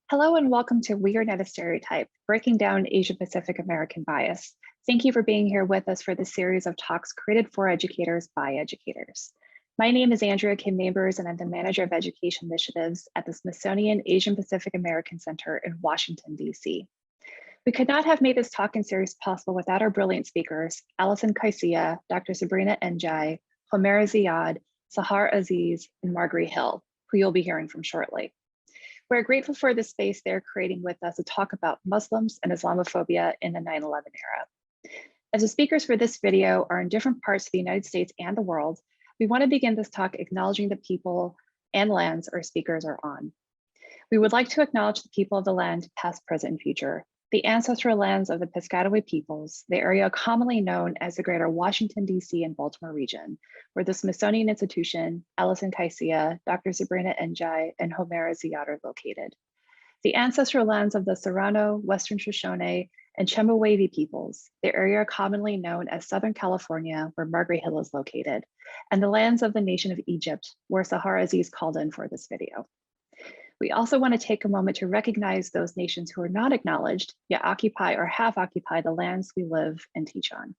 Hello and welcome to We Are Not A Stereotype, breaking down Asia-Pacific American bias. Thank you for being here with us for this series of talks created for educators by educators. My name is Andrea Kim Neighbors and I'm the Manager of Education Initiatives at the Smithsonian Asian Pacific American Center in Washington, DC. We could not have made this talking series possible without our brilliant speakers, Alison Kysia, Dr. Sabrina N'Diaye, Homayra Ziad, Sahar Aziz, and Margari Hill, who you'll be hearing from shortly. We're grateful for the space they're creating with us to talk about Muslims and Islamophobia in the 9/11 era. As the speakers for this video are in different parts of the United States and the world, we want to begin this talk acknowledging the people and lands our speakers are on. We would like to acknowledge the people of the land, past, present, and future, the ancestral lands of the Piscataway peoples, the area commonly known as the greater Washington, DC and Baltimore region, where the Smithsonian Institution, Alison Kysia, Dr. Sabrina N'Diaye, and Homayra Ziad are located. The ancestral lands of the Serrano, Western Shoshone, and Chemehuevi peoples, the area commonly known as Southern California, where Margari Hill is located, and the lands of the nation of Egypt, where Sahar Aziz called in for this video. We also want to take a moment to recognize those nations who are not acknowledged, yet occupy or have occupied the lands we live and teach on.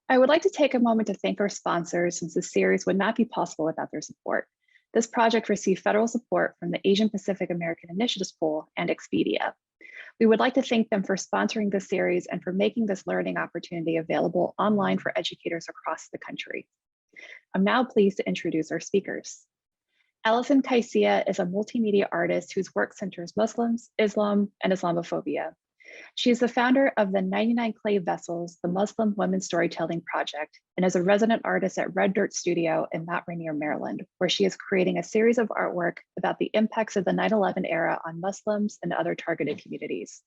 I would like to take a moment to thank our sponsors, since this series would not be possible without their support. This project received federal support from the Asian Pacific American Initiatives Pool and Expedia. We would like to thank them for sponsoring this series and for making this learning opportunity available online for educators across the country. I'm now pleased to introduce our speakers. Alison Kysia is a multimedia artist whose work centers Muslims, Islam, and Islamophobia. She is the founder of the 99 Clay Vessels, the Muslim Women's Storytelling Project, and is a resident artist at Red Dirt Studio in Mount Rainier, Maryland, where she is creating a series of artwork about the impacts of the 9/11 era on Muslims and other targeted communities.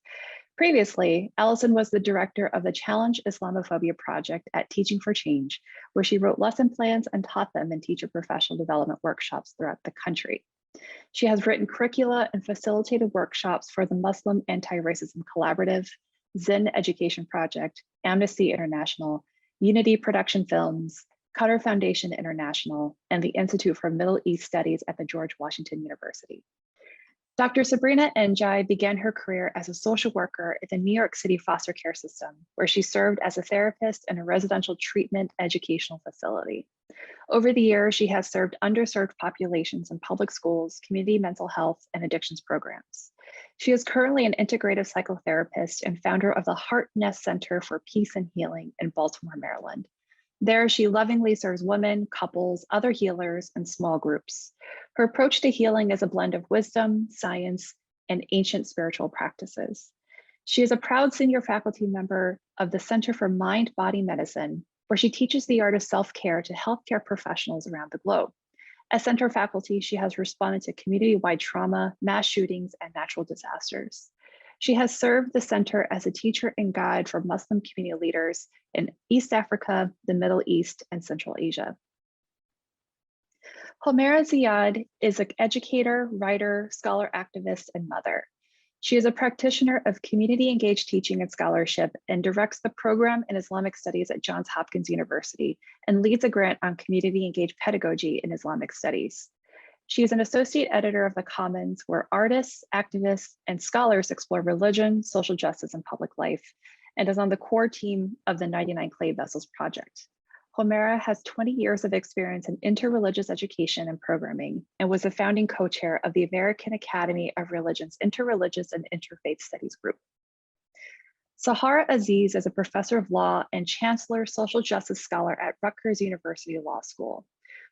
Previously, Alison was the director of the Challenge Islamophobia project at Teaching for Change, where she wrote lesson plans and taught them in teacher professional development workshops throughout the country. She has written curricula and facilitated workshops for the Muslim Anti-Racism Collaborative, Zen Education Project, Amnesty International, Unity Production Films, Cutter Foundation International, and the Institute for Middle East Studies at the George Washington University. Dr. Sabrina N'Diaye began her career as a social worker at the New York City foster care system, where she served as a therapist in a residential treatment educational facility. Over the years, she has served underserved populations in public schools, community mental health, and addictions programs. She is currently an integrative psychotherapist and founder of the Heart Nest Center for Peace and Healing in Baltimore, Maryland. There, she lovingly serves women, couples, other healers, and small groups. Her approach to healing is a blend of wisdom, science, and ancient spiritual practices. She is a proud senior faculty member of the Center for Mind-Body Medicine, where she teaches the art of self-care to healthcare professionals around the globe. As center faculty, she has responded to community-wide trauma, mass shootings, and natural disasters. She has served the center as a teacher and guide for Muslim community leaders in East Africa, the Middle East, and Central Asia. Homayra Ziad is an educator, writer, scholar activist, and mother. She is a practitioner of community-engaged teaching and scholarship and directs the program in Islamic Studies at Johns Hopkins University and leads a grant on community-engaged pedagogy in Islamic Studies. She is an associate editor of The Commons, where artists, activists, and scholars explore religion, social justice, and public life, and is on the core team of the 99 Clay Vessels project. Homayra has 20 years of experience in interreligious education and programming, and was the founding co-chair of the American Academy of Religion's Interreligious and Interfaith Studies group. Sahar Aziz is a professor of law and chancellor social justice scholar at Rutgers University Law School.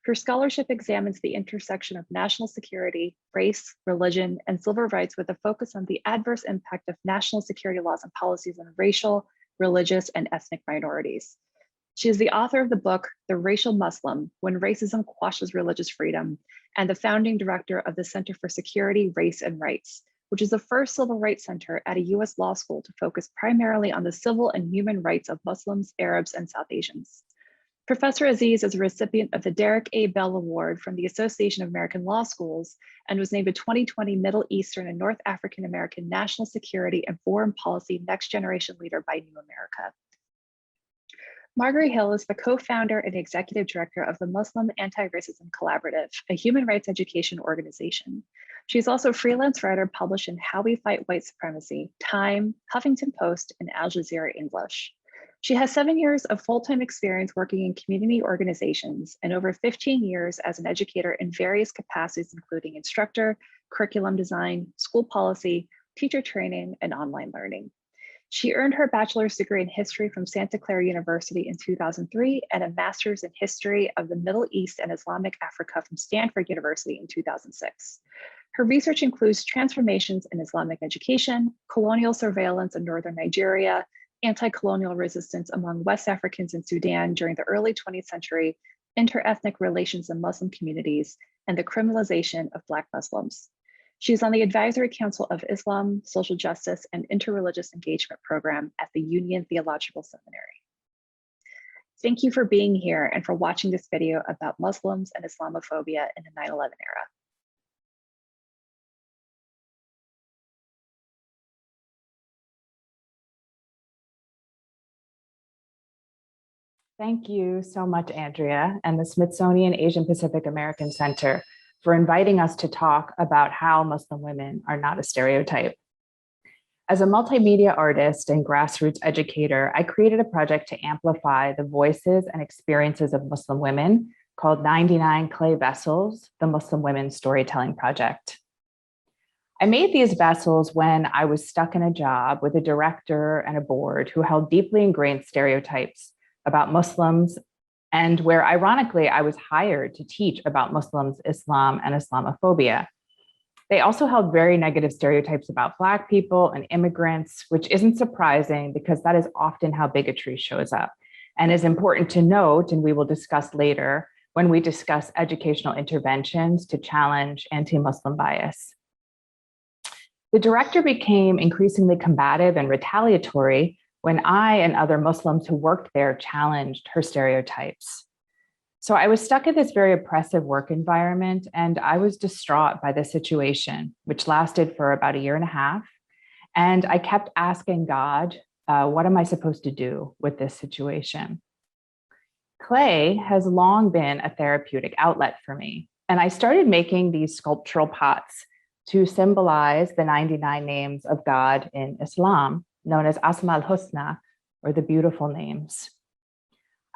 Her scholarship examines the intersection of national security, race, religion, and civil rights with a focus on the adverse impact of national security laws and policies on racial, religious, and ethnic minorities. She is the author of the book, The Racial Muslim, When Racism Quashes Religious Freedom, and the founding director of the Center for Security, Race, and Rights, which is the first civil rights center at a US law school to focus primarily on the civil and human rights of Muslims, Arabs, and South Asians. Professor Aziz is a recipient of the Derek A. Bell Award from the Association of American Law Schools and was named a 2020 Middle Eastern and North African American National Security and Foreign Policy Next Generation Leader by New America. Margari Hill is the co-founder and executive director of the Muslim Anti-Racism Collaborative, a human rights education organization. She's also a freelance writer published in How We Fight White Supremacy, Time, Huffington Post, and Al Jazeera English. She has 7 years of full-time experience working in community organizations and over 15 years as an educator in various capacities, including instructor, curriculum design, school policy, teacher training, and online learning. She earned her bachelor's degree in history from Santa Clara University in 2003 and a master's in history of the Middle East and Islamic Africa from Stanford University in 2006. Her research includes transformations in Islamic education, colonial surveillance in northern Nigeria, anti-colonial resistance among West Africans in Sudan during the early 20th century, interethnic relations in Muslim communities, and the criminalization of Black Muslims. She's on the Advisory Council of Islam, Social Justice, and Interreligious Engagement Program at the Union Theological Seminary. Thank you for being here and for watching this video about Muslims and Islamophobia in the 9/11 era. Thank you so much, Andrea, and the Smithsonian Asian Pacific American Center for inviting us to talk about how Muslim women are not a stereotype. As a multimedia artist and grassroots educator, I created a project to amplify the voices and experiences of Muslim women called 99 Clay Vessels, the Muslim Women's Storytelling Project. I made these vessels when I was stuck in a job with a director and a board who held deeply ingrained stereotypes about Muslims, and where ironically, I was hired to teach about Muslims, Islam, and Islamophobia. They also held very negative stereotypes about Black people and immigrants, which isn't surprising because that is often how bigotry shows up and is important to note, and we will discuss later when we discuss educational interventions to challenge anti-Muslim bias. The director became increasingly combative and retaliatory when I and other Muslims who worked there challenged her stereotypes. So I was stuck in this very oppressive work environment, and I was distraught by the situation, which lasted for about 1.5 years. And I kept asking God, what am I supposed to do with this situation? Clay has long been a therapeutic outlet for me. And I started making these sculptural pots to symbolize the 99 names of God in Islam, known as Asma al-Husna, or the beautiful names.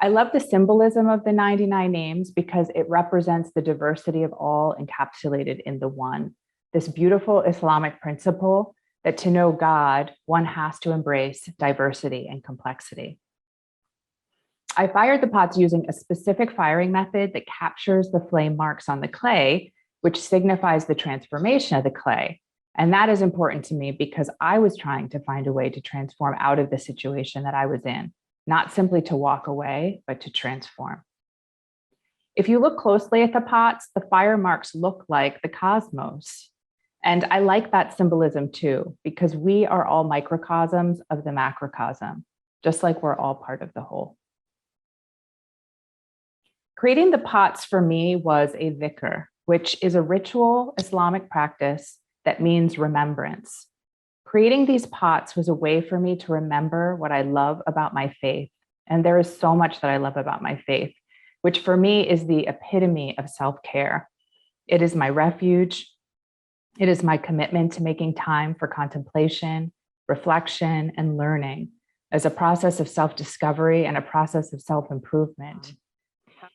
I love the symbolism of the 99 names because it represents the diversity of all encapsulated in the one, this beautiful Islamic principle that to know God, one has to embrace diversity and complexity. I fired the pots using a specific firing method that captures the flame marks on the clay, which signifies the transformation of the clay. And that is important to me because I was trying to find a way to transform out of the situation that I was in, not simply to walk away, but to transform. If you look closely at the pots, the fire marks look like the cosmos. And I like that symbolism too, because we are all microcosms of the macrocosm, just like we're all part of the whole. Creating the pots for me was a dhikr, which is a ritual Islamic practice that means remembrance. Creating these pots was a way for me to remember what I love about my faith. And there is so much that I love about my faith, which for me is the epitome of self-care. It is my refuge. It is my commitment to making time for contemplation, reflection, and learning as a process of self-discovery and a process of self-improvement.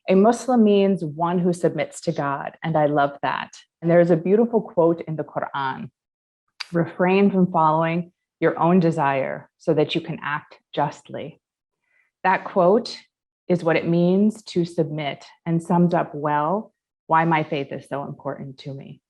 A Muslim means one who submits to God, and I love that. And there is a beautiful quote in the Quran: refrain from following your own desire so that you can act justly. That quote is what it means to submit and sums up well why my faith is so important to me.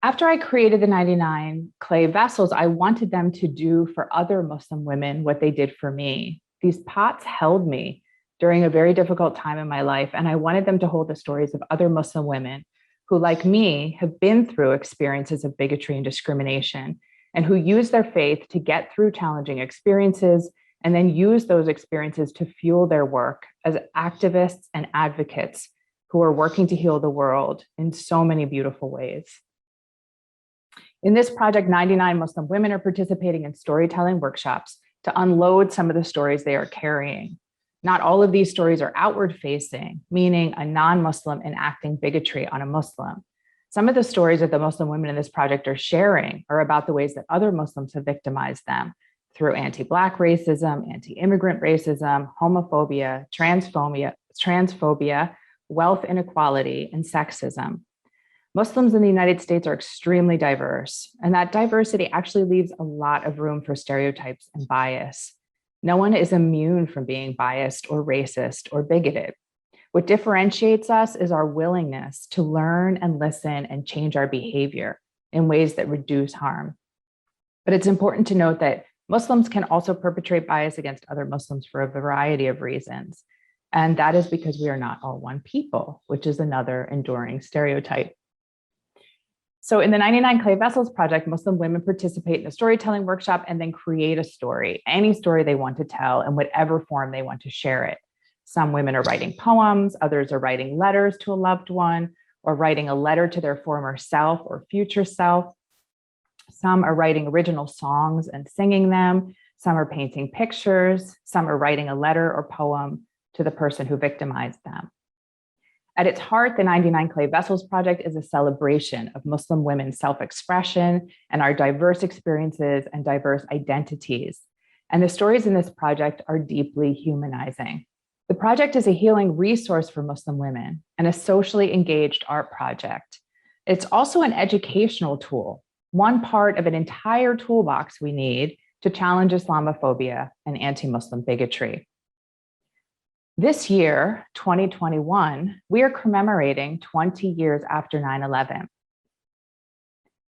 After I created the 99 clay vessels, I wanted them to do for other Muslim women what they did for me. These pots held me during a very difficult time in my life, and I wanted them to hold the stories of other Muslim women who, like me, have been through experiences of bigotry and discrimination, and who use their faith to get through challenging experiences and then use those experiences to fuel their work as activists and advocates who are working to heal the world in so many beautiful ways. In this project, 99 Muslim women are participating in storytelling workshops to unload some of the stories they are carrying. Not all of these stories are outward facing, meaning a non-Muslim enacting bigotry on a Muslim, Some of the stories that the Muslim women in this project are sharing are about the ways that other Muslims have victimized them through anti-Black racism, anti-immigrant racism, homophobia, transphobia, wealth inequality, and sexism. Muslims in the United States are extremely diverse, and that diversity actually leaves a lot of room for stereotypes and bias. No one is immune from being biased or racist or bigoted. What differentiates us is our willingness to learn and listen and change our behavior in ways that reduce harm. But it's important to note that Muslims can also perpetrate bias against other Muslims for a variety of reasons. And that is because we are not all one people, which is another enduring stereotype. So in the 99 Clay Vessels Project, Muslim women participate in a storytelling workshop and then create a story, any story they want to tell in whatever form they want to share it. Some women are writing poems, others are writing letters to a loved one, or writing a letter to their former self or future self. Some are writing original songs and singing them. Some are painting pictures. Some are writing a letter or poem to the person who victimized them. At its heart, the 99 Clay Vessels Project is a celebration of Muslim women's self-expression and our diverse experiences and diverse identities. And the stories in this project are deeply humanizing. The project is a healing resource for Muslim women and a socially engaged art project. It's also an educational tool, one part of an entire toolbox we need to challenge Islamophobia and anti-Muslim bigotry. This year, 2021, we are commemorating 20 years after 9/11.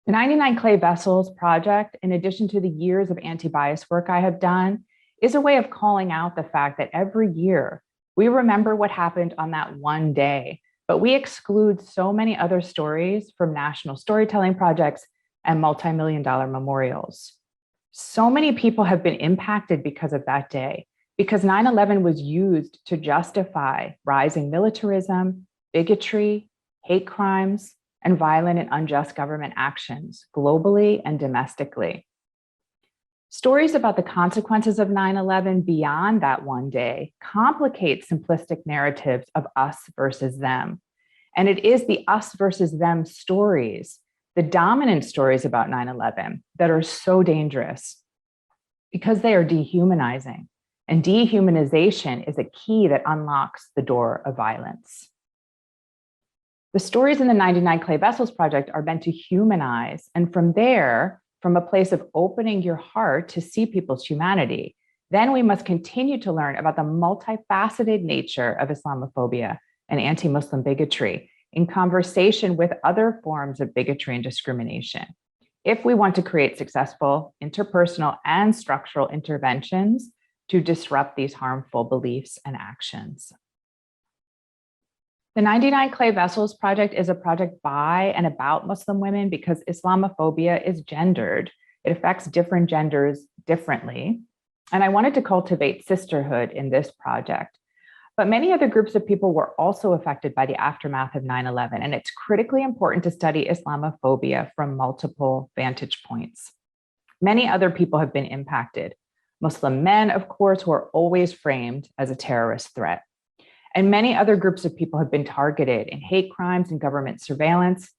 The 99 Clay Vessels Project, in addition to the years of anti-bias work I have done, is a way of calling out the fact that every year we remember what happened on that one day, but we exclude so many other stories from national storytelling projects and multi-million-dollar memorials. So many people have been impacted because of that day, because 9/11 was used to justify rising militarism, bigotry, hate crimes, and violent and unjust government actions globally and domestically. Stories about the consequences of 9/11 beyond that one day complicate simplistic narratives of us versus them. And it is the us versus them stories, the dominant stories about 9/11, that are so dangerous because they are dehumanizing. And dehumanization is a key that unlocks the door of violence. The stories in the 99 Clay Vessels Project are meant to humanize, and from there, from a place of opening your heart to see people's humanity, then we must continue to learn about the multifaceted nature of Islamophobia and anti-Muslim bigotry in conversation with other forms of bigotry and discrimination, if we want to create successful interpersonal and structural interventions to disrupt these harmful beliefs and actions. The 99 Clay Vessels Project is a project by and about Muslim women because Islamophobia is gendered. It affects different genders differently. And I wanted to cultivate sisterhood in this project. But many other groups of people were also affected by the aftermath of 9/11, and it's critically important to study Islamophobia from multiple vantage points. Many other people have been impacted. Muslim men, of course, who are always framed as a terrorist threat. And many other groups of people have been targeted in hate crimes and government surveillance,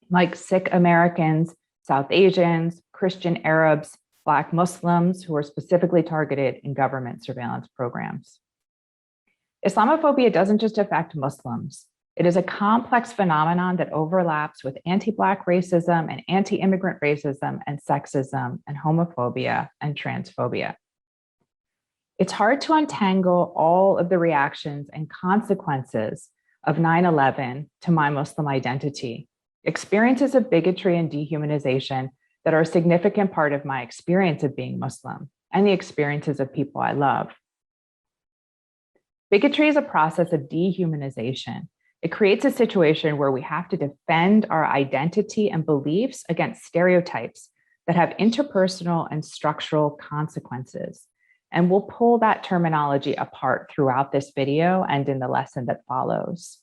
like Sikh Americans, South Asians, Christian Arabs, Black Muslims, who are specifically targeted in government surveillance programs. Islamophobia doesn't just affect Muslims. It is a complex phenomenon that overlaps with anti-Black racism and anti-immigrant racism and sexism and homophobia and transphobia. It's hard to untangle all of the reactions and consequences of 9/11 to my Muslim identity, experiences of bigotry and dehumanization that are a significant part of my experience of being Muslim and the experiences of people I love. Bigotry is a process of dehumanization. It creates a situation where we have to defend our identity and beliefs against stereotypes that have interpersonal and structural consequences. And we'll pull that terminology apart throughout this video and in the lesson that follows.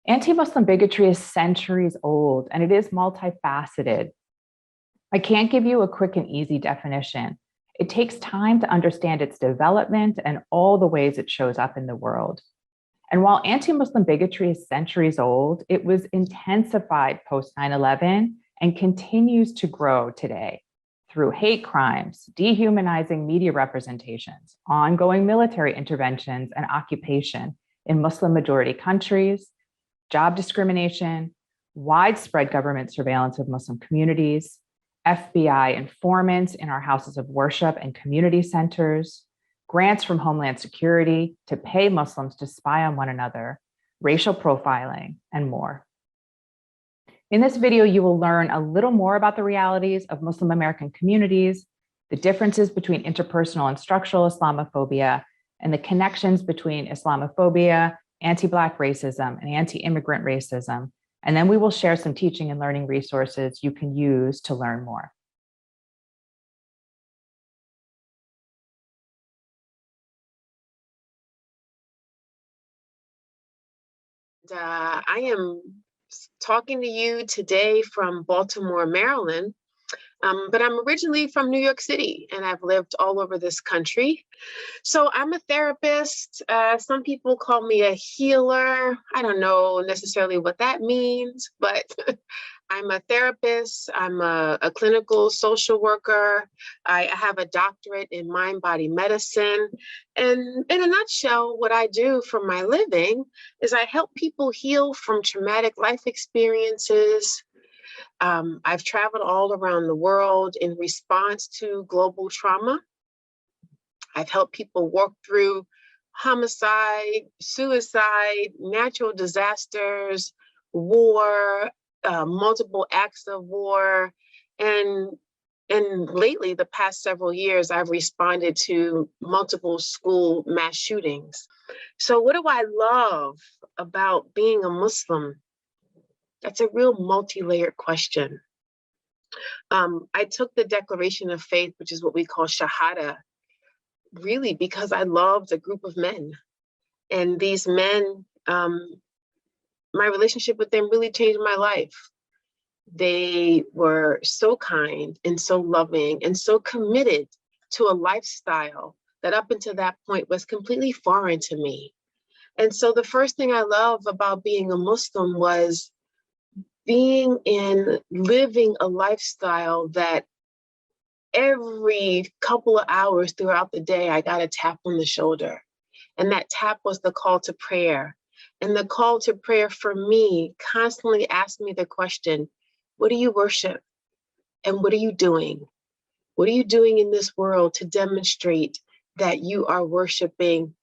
Anti-Muslim bigotry is centuries old, and it is multifaceted. I can't give you a quick and easy definition. It takes time to understand its development and all the ways it shows up in the world. And while anti-Muslim bigotry is centuries old, it was intensified post 9/11 and continues to grow today through hate crimes, dehumanizing media representations, ongoing military interventions and occupation in Muslim-majority countries, job discrimination, widespread government surveillance of Muslim communities, FBI informants in our houses of worship and community centers, grants from Homeland Security to pay Muslims to spy on one another, racial profiling, and more. In this video, you will learn a little more about the realities of Muslim American communities, the differences between interpersonal and structural Islamophobia, and the connections between Islamophobia, anti-Black racism, and anti-immigrant racism. And then we will share some teaching and learning resources you can use to learn more. I am talking to you today from Baltimore, Maryland, but I'm originally from New York City and I've lived all over this country. So I'm a therapist. Some people call me a healer. I don't know necessarily what that means, but I'm a therapist. I'm a clinical social worker. I have a doctorate in mind-body medicine. And in a nutshell, what I do for my living is I help people heal from traumatic life experiences. I've traveled all around the world in response to global trauma. I've helped people work through homicide, suicide, natural disasters, war, multiple acts of war. And lately, the past several years, I've responded to multiple school mass shootings. So what do I love about being a Muslim? That's a real multi-layered question. I took the declaration of faith, which is what we call Shahada, really because I loved a group of men. And these men, my relationship with them really changed my life. They were so kind and so loving and so committed to a lifestyle that up until that point was completely foreign to me. And so the first thing I love about being a Muslim was living a lifestyle that every couple of hours throughout the day, I got a tap on the shoulder. And that tap was the call to prayer. And the call to prayer for me constantly asked me the question, what do you worship? And what are you doing? What are you doing in this world to demonstrate that you are worshiping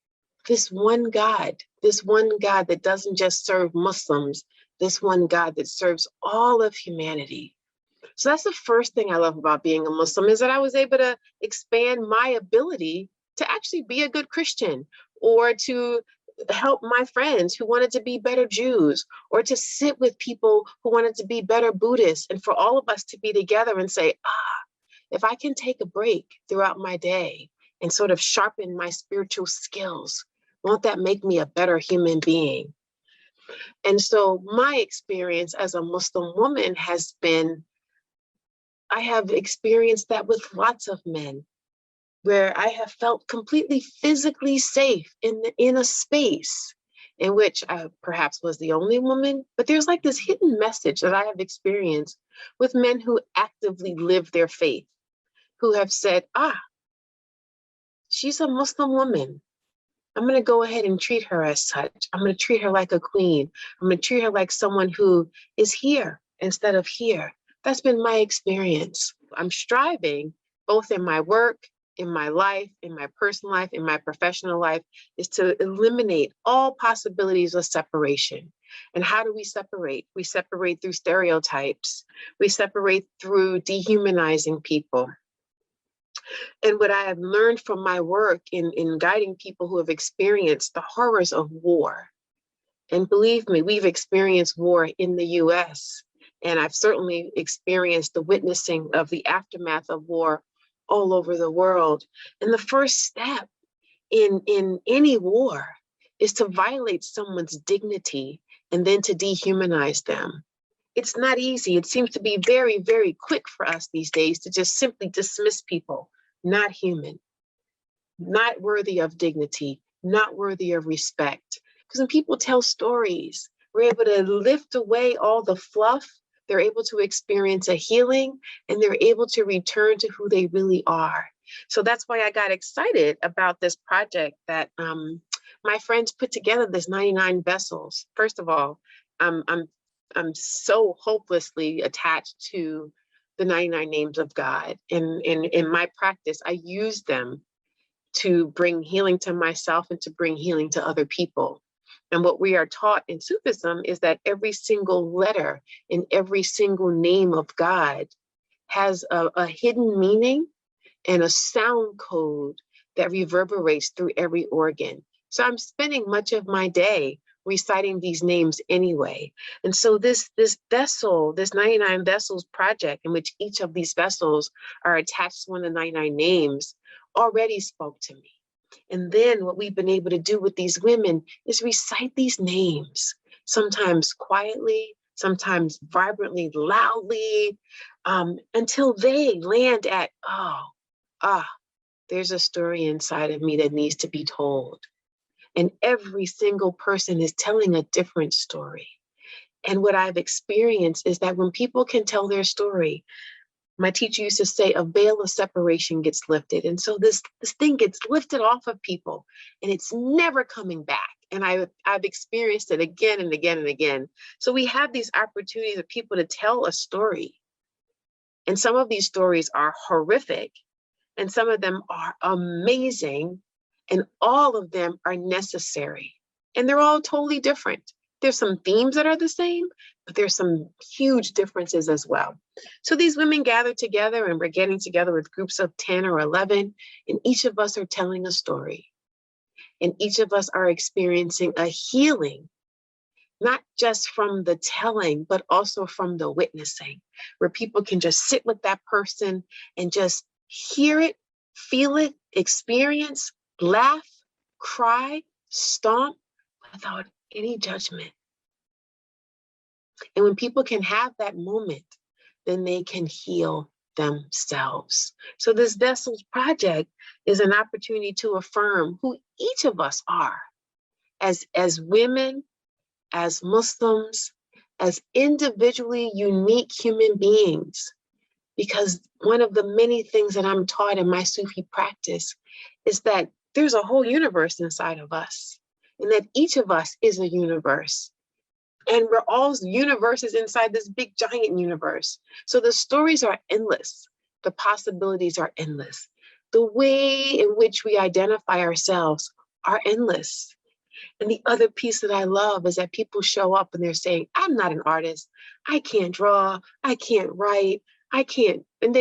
this one God that doesn't just serve Muslims, this one God that serves all of humanity? So that's the first thing I love about being a Muslim, is that I was able to expand my ability to actually be a good Christian, or to help my friends who wanted to be better Jews, or to sit with people who wanted to be better Buddhists, and for all of us to be together and say, if I can take a break throughout my day and sort of sharpen my spiritual skills, won't that make me a better human being? And so my experience as a Muslim woman has been, I have experienced that with lots of men, where I have felt completely physically safe in a space in which I perhaps was the only woman, but there's like this hidden message that I have experienced with men who actively live their faith, who have said, she's a Muslim woman. I'm going to go ahead and treat her as such. I'm going to treat her like a queen. I'm going to treat her like someone who is here instead of here. That's been my experience. I'm striving, both in my work, in my life, in my personal life, in my professional life, is to eliminate all possibilities of separation. And how do we separate? We separate through stereotypes. We separate through dehumanizing people. And what I have learned from my work in guiding people who have experienced the horrors of war, and believe me, we've experienced war in the US, and I've certainly experienced the witnessing of the aftermath of war all over the world. And the first step in any war is to violate someone's dignity and then to dehumanize them. It's not easy. It seems to be very, very quick for us these days to just simply dismiss people, not human, not worthy of dignity, not worthy of respect. Because when people tell stories, we're able to lift away all the fluff. They're able to experience a healing, and they're able to return to who they really are. So that's why I got excited about this project that my friends put together, this 99 vessels. First of all, I'm so hopelessly attached to the 99 names of God. And in my practice, I use them to bring healing to myself and to bring healing to other people. And what we are taught in Sufism is that every single letter in every single name of God has a hidden meaning and a sound code that reverberates through every organ. So I'm spending much of my day reciting these names anyway. And so this vessel, this 99 vessels project, in which each of these vessels are attached to one of the 99 names, already spoke to me. And then what we've been able to do with these women is recite these names, sometimes quietly, sometimes vibrantly, loudly, until they land at, there's a story inside of me that needs to be told. And every single person is telling a different story. And what I've experienced is that when people can tell their story, my teacher used to say, a veil of separation gets lifted. And so this thing gets lifted off of people, and it's never coming back. And I've experienced it again and again and again. So we have these opportunities of people to tell a story. And some of these stories are horrific, and some of them are amazing, and all of them are necessary. And they're all totally different. There's some themes that are the same, but there's some huge differences as well. So these women gather together, and we're getting together with groups of 10 or 11, and each of us are telling a story. And each of us are experiencing a healing, not just from the telling, but also from the witnessing, where people can just sit with that person and just hear it, feel it, experience, laugh, cry, stomp, without any judgment. And when people can have that moment, then they can heal themselves. So this Vessels Project is an opportunity to affirm who each of us are as women, as Muslims, as individually unique human beings. Because one of the many things that I'm taught in my Sufi practice is that there's a whole universe inside of us, and that each of us is a universe. And we're all universes inside this big giant universe. So the stories are endless. The possibilities are endless. The way in which we identify ourselves are endless. And the other piece that I love is that people show up and they're saying, I'm not an artist. I can't draw. I can't write. I can't. And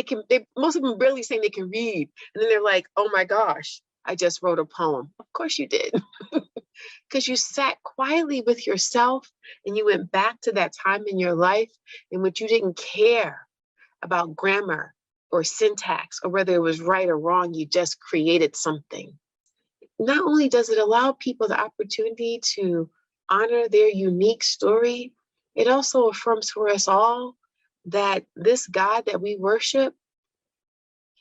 most of them barely saying they can read. And then they're like, oh my gosh, I just wrote a poem. Of course you did. Because you sat quietly with yourself and you went back to that time in your life in which you didn't care about grammar or syntax or whether it was right or wrong. You just created something. Not only does it allow people the opportunity to honor their unique story, it also affirms for us all that this God that we worship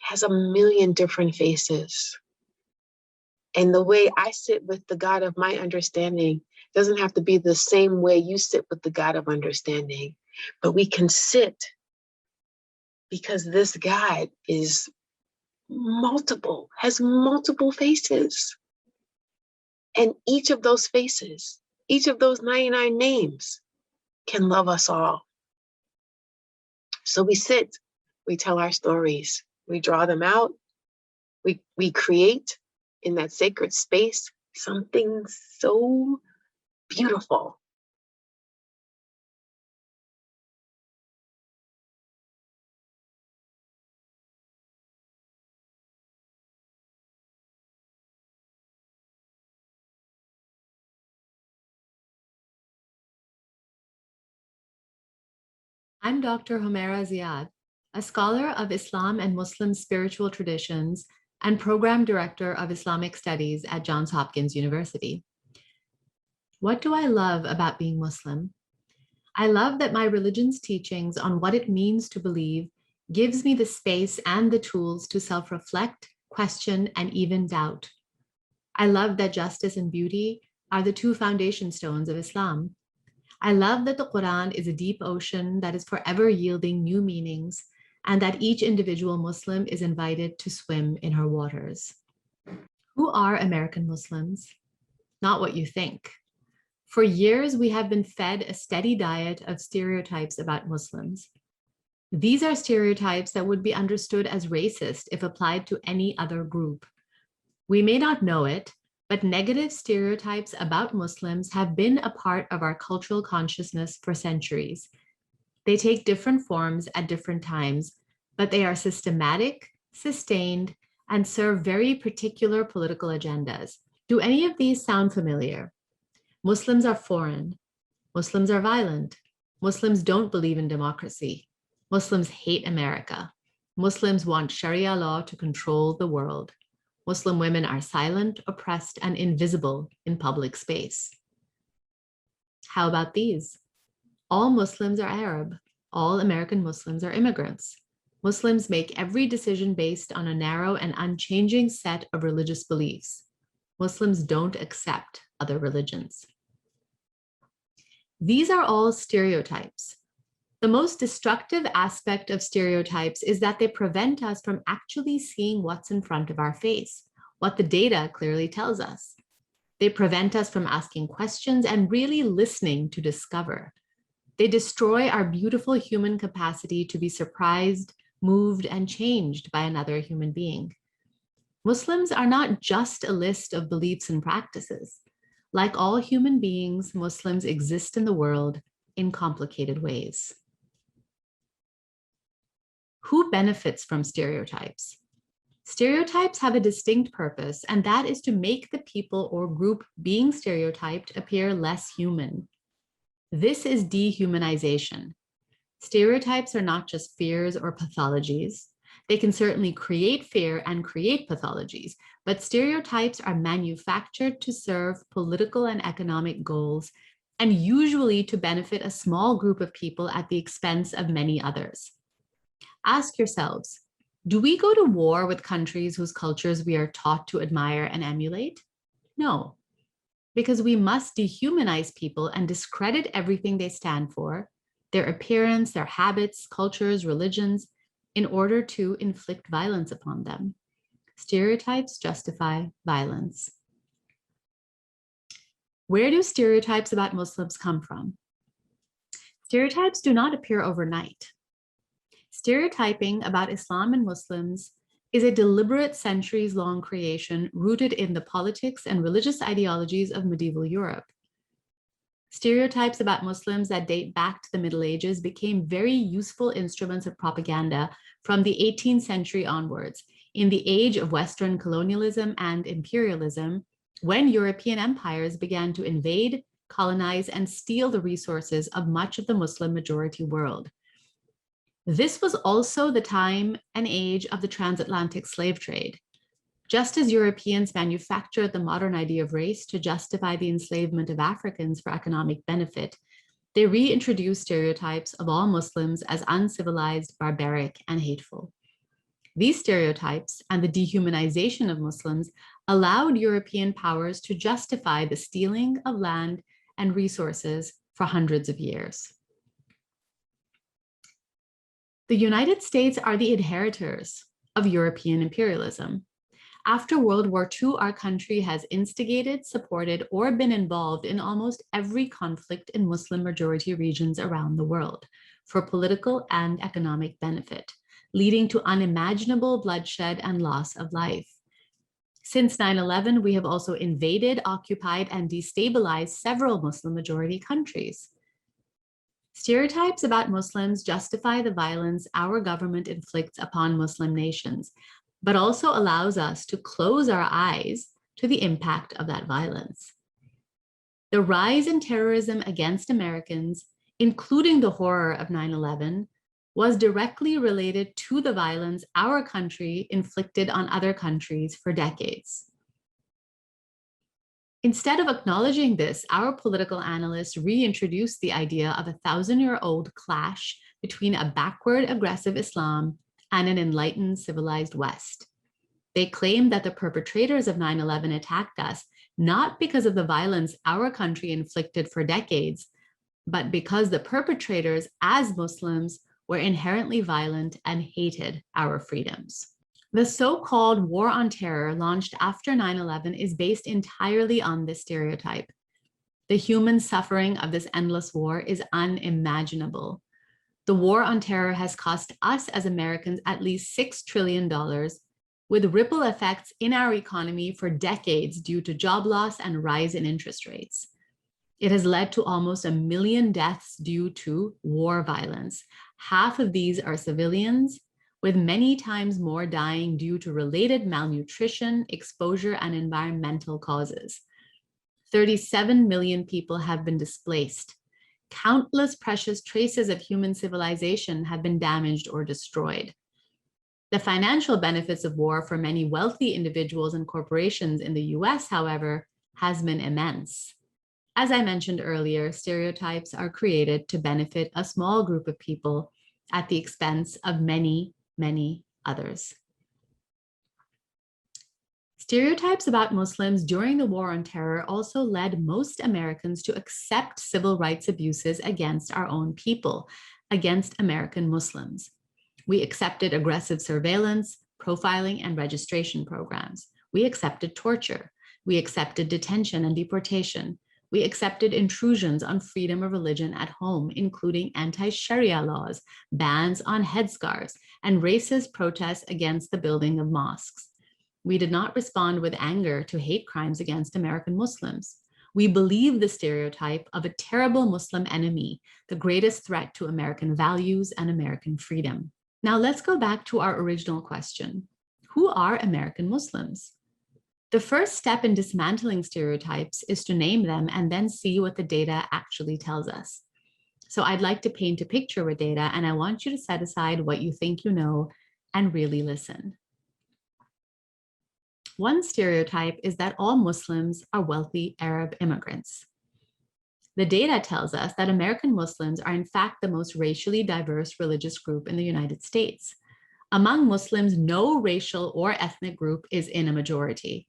has a million different faces. And the way I sit with the God of my understanding doesn't have to be the same way you sit with the God of understanding, but we can sit because this God is multiple, has multiple faces. And each of those faces, each of those 99 names can love us all. So we sit, we tell our stories, we draw them out, we create in that sacred space something so beautiful. I'm Dr. Homayra Ziad, a scholar of Islam and Muslim spiritual traditions and program director of Islamic studies at Johns Hopkins University. What do I love about being Muslim? I love that my religion's teachings on what it means to believe gives me the space and the tools to self-reflect, question, and even doubt. I love that justice and beauty are the two foundation stones of Islam. I love that the Quran is a deep ocean that is forever yielding new meanings, and that each individual Muslim is invited to swim in her waters. Who are American Muslims? Not what you think. For years, we have been fed a steady diet of stereotypes about Muslims. These are stereotypes that would be understood as racist if applied to any other group. We may not know it, but negative stereotypes about Muslims have been a part of our cultural consciousness for centuries. They take different forms at different times, but they are systematic, sustained, and serve very particular political agendas. Do any of these sound familiar? Muslims are foreign. Muslims are violent. Muslims don't believe in democracy. Muslims hate America. Muslims want Sharia law to control the world. Muslim women are silent, oppressed, and invisible in public space. How about these? All Muslims are Arab. All American Muslims are immigrants. Muslims make every decision based on a narrow and unchanging set of religious beliefs. Muslims don't accept other religions. These are all stereotypes. The most destructive aspect of stereotypes is that they prevent us from actually seeing what's in front of our face, what the data clearly tells us. They prevent us from asking questions and really listening to discover. They destroy our beautiful human capacity to be surprised, moved, and changed by another human being. Muslims are not just a list of beliefs and practices. Like all human beings, Muslims exist in the world in complicated ways. Who benefits from stereotypes? Stereotypes have a distinct purpose, and that is to make the people or group being stereotyped appear less human. This is dehumanization. Stereotypes are not just fears or pathologies. They can certainly create fear and create pathologies, but stereotypes are manufactured to serve political and economic goals, and usually to benefit a small group of people at the expense of many others. Ask yourselves, do we go to war with countries whose cultures we are taught to admire and emulate? No, because we must dehumanize people and discredit everything they stand for, their appearance, their habits, cultures, religions, in order to inflict violence upon them. Stereotypes justify violence. Where do stereotypes about Muslims come from? Stereotypes do not appear overnight. Stereotyping about Islam and Muslims is a deliberate centuries-long creation rooted in the politics and religious ideologies of medieval Europe. Stereotypes about Muslims that date back to the Middle Ages became very useful instruments of propaganda from the 18th century onwards, in the age of Western colonialism and imperialism, when European empires began to invade, colonize, and steal the resources of much of the Muslim majority world. This was also the time and age of the transatlantic slave trade. Just as Europeans manufactured the modern idea of race to justify the enslavement of Africans for economic benefit, they reintroduced stereotypes of all Muslims as uncivilized, barbaric, and hateful. These stereotypes and the dehumanization of Muslims allowed European powers to justify the stealing of land and resources for hundreds of years. The United States are the inheritors of European imperialism. After World War II, our country has instigated, supported, or been involved in almost every conflict in Muslim majority regions around the world for political and economic benefit, leading to unimaginable bloodshed and loss of life. Since 9/11, we have also invaded, occupied, and destabilized several Muslim majority countries. Stereotypes about Muslims justify the violence our government inflicts upon Muslim nations, but also allows us to close our eyes to the impact of that violence. The rise in terrorism against Americans, including the horror of 9/11, was directly related to the violence our country inflicted on other countries for decades. Instead of acknowledging this, our political analysts reintroduced the idea of a 1,000-year-old clash between a backward, aggressive Islam and an enlightened, civilized West. They claimed that the perpetrators of 9/11 attacked us not because of the violence our country inflicted for decades, but because the perpetrators, as Muslims, were inherently violent and hated our freedoms. The so-called war on terror launched after 9/11 is based entirely on this stereotype. The human suffering of this endless war is unimaginable. The war on terror has cost us as Americans at least $6 trillion, with ripple effects in our economy for decades due to job loss and rise in interest rates. It has led to almost 1 million deaths due to war violence. Half of these are civilians, with many times more dying due to related malnutrition, exposure, and environmental causes. 37 million people have been displaced. Countless precious traces of human civilization have been damaged or destroyed. The financial benefits of war for many wealthy individuals and corporations in the US, however, has been immense. As I mentioned earlier, stereotypes are created to benefit a small group of people at the expense of many, many others. Stereotypes about Muslims during the war on terror also led most Americans to accept civil rights abuses against our own people, against American Muslims. We accepted aggressive surveillance, profiling, and registration programs. We accepted torture. We accepted detention and deportation. We accepted intrusions on freedom of religion at home, including anti-Sharia laws, bans on headscarves, and racist protests against the building of mosques. We did not respond with anger to hate crimes against American Muslims. We believe the stereotype of a terrible Muslim enemy, the greatest threat to American values and American freedom. Now let's go back to our original question. Who are American Muslims? The first step in dismantling stereotypes is to name them and then see what the data actually tells us. So I'd like to paint a picture with data, and I want you to set aside what you think you know and really listen. One stereotype is that all Muslims are wealthy Arab immigrants. The data tells us that American Muslims are in fact the most racially diverse religious group in the United States. Among Muslims, no racial or ethnic group is in a majority.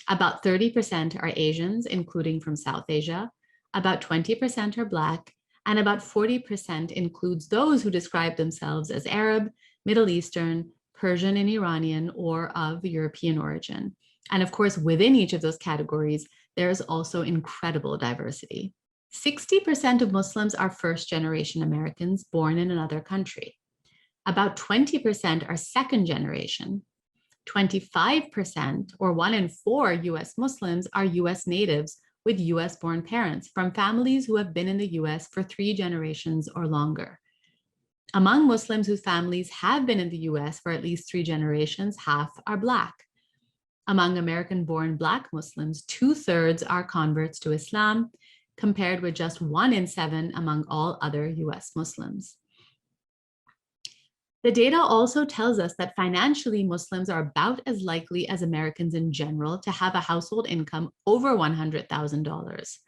About 30% are Asians, including from South Asia, about 20% are Black, and about 40% includes those who describe themselves as Arab, Middle Eastern, Persian and Iranian, or of European origin. And of course, within each of those categories, there is also incredible diversity. 60% of Muslims are first-generation Americans born in another country. About 20% are second generation. 25%, or 1 in 4 US Muslims, are US natives with US-born parents from families who have been in the US for 3 generations or longer. Among Muslims whose families have been in the US for at least 3 generations, half are Black. Among American-born Black Muslims, 2/3 are converts to Islam, compared with just 1 in 7 among all other US Muslims. The data also tells us that financially, Muslims are about as likely as Americans in general to have a household income over $100,000.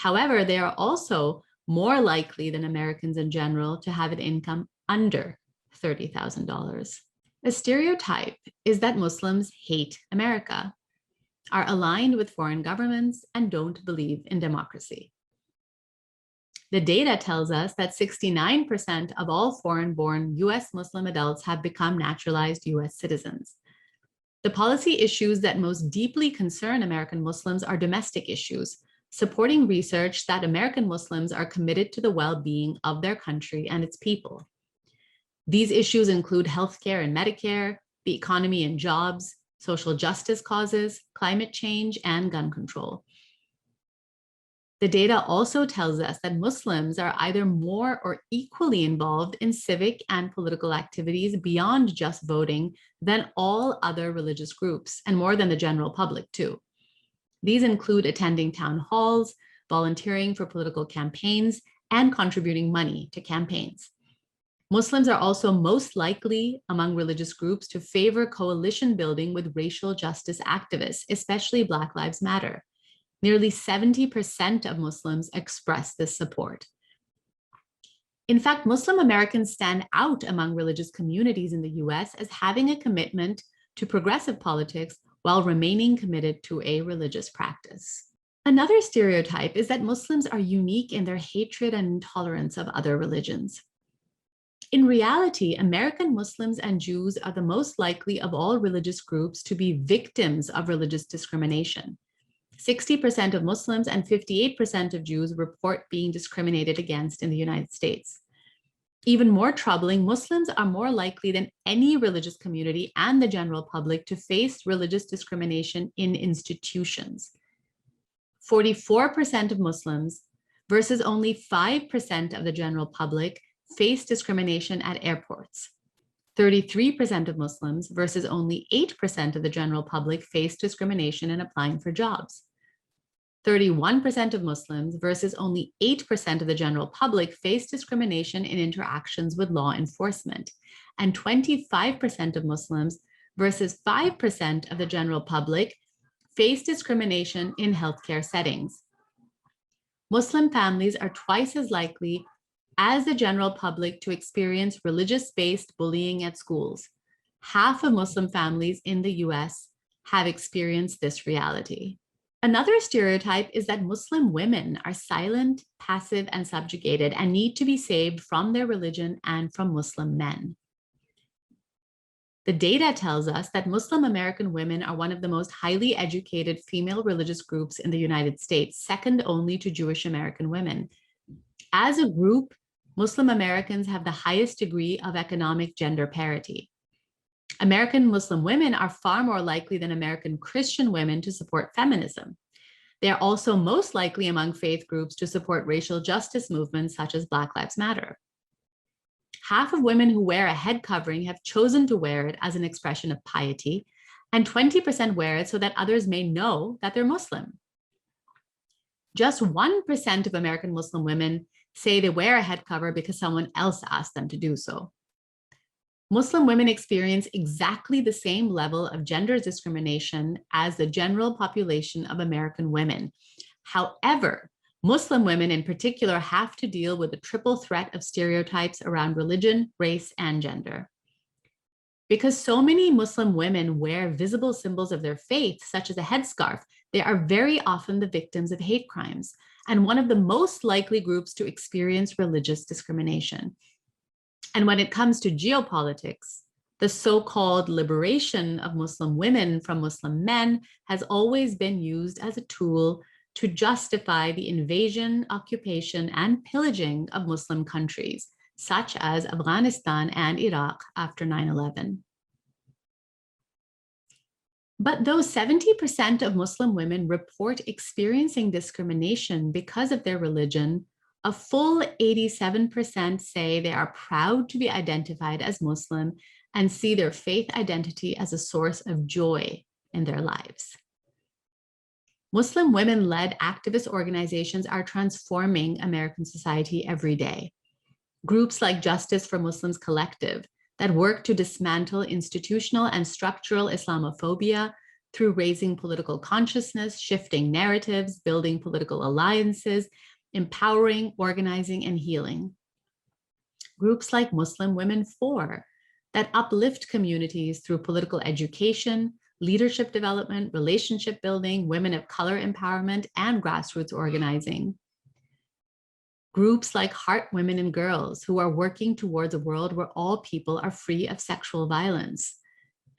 However, they are also more likely than Americans in general to have an income under $30,000. A stereotype is that Muslims hate America, are aligned with foreign governments, and don't believe in democracy. The data tells us that 69% of all foreign-born US Muslim adults have become naturalized US citizens. The policy issues that most deeply concern American Muslims are domestic issues, supporting research that American Muslims are committed to the well-being of their country and its people. These issues include healthcare and Medicare, the economy and jobs, social justice causes, climate change, and gun control. The data also tells us that Muslims are either more or equally involved in civic and political activities beyond just voting than all other religious groups, and more than the general public too. These include attending town halls, volunteering for political campaigns, and contributing money to campaigns. Muslims are also most likely among religious groups to favor coalition building with racial justice activists, especially Black Lives Matter. Nearly 70% of Muslims express this support. In fact, Muslim Americans stand out among religious communities in the US as having a commitment to progressive politics while remaining committed to a religious practice. Another stereotype is that Muslims are unique in their hatred and intolerance of other religions. In reality, American Muslims and Jews are the most likely of all religious groups to be victims of religious discrimination. 60% of Muslims and 58% of Jews report being discriminated against in the United States. Even more troubling, Muslims are more likely than any religious community and the general public to face religious discrimination in institutions. 44% of Muslims versus only 5% of the general public face discrimination at airports. 33% of Muslims versus only 8% of the general public face discrimination in applying for jobs. 31% of Muslims versus only 8% of the general public face discrimination in interactions with law enforcement. And 25% of Muslims versus 5% of the general public face discrimination in healthcare settings. Muslim families are twice as likely as the general public to experience religious-based bullying at schools. Half of Muslim families in the US have experienced this reality. Another stereotype is that Muslim women are silent, passive, and subjugated and need to be saved from their religion and from Muslim men. The data tells us that Muslim American women are one of the most highly educated female religious groups in the United States, second only to Jewish American women. As a group, Muslim Americans have the highest degree of economic gender parity. American Muslim women are far more likely than American Christian women to support feminism. They are also most likely among faith groups to support racial justice movements such as Black Lives Matter. Half of women who wear a head covering have chosen to wear it as an expression of piety, and 20% wear it so that others may know that they're Muslim. Just 1% of American Muslim women say they wear a head cover because someone else asked them to do so. Muslim women experience exactly the same level of gender discrimination as the general population of American women. However, Muslim women in particular have to deal with the triple threat of stereotypes around religion, race, and gender. Because so many Muslim women wear visible symbols of their faith, such as a headscarf, they are very often the victims of hate crimes and one of the most likely groups to experience religious discrimination. And when it comes to geopolitics, the so-called liberation of Muslim women from Muslim men has always been used as a tool to justify the invasion, occupation, and pillaging of Muslim countries, such as Afghanistan and Iraq after 9/11. But though 70% of Muslim women report experiencing discrimination because of their religion, a full 87% say they are proud to be identified as Muslim and see their faith identity as a source of joy in their lives. Muslim women-led activist organizations are transforming American society every day. Groups like Justice for Muslims Collective that work to dismantle institutional and structural Islamophobia through raising political consciousness, shifting narratives, building political alliances, empowering, organizing, and healing. Groups like Muslim Women For that uplift communities through political education, leadership development, relationship building, women of color empowerment, and grassroots organizing. Groups like Heart Women and Girls, who are working towards a world where all people are free of sexual violence.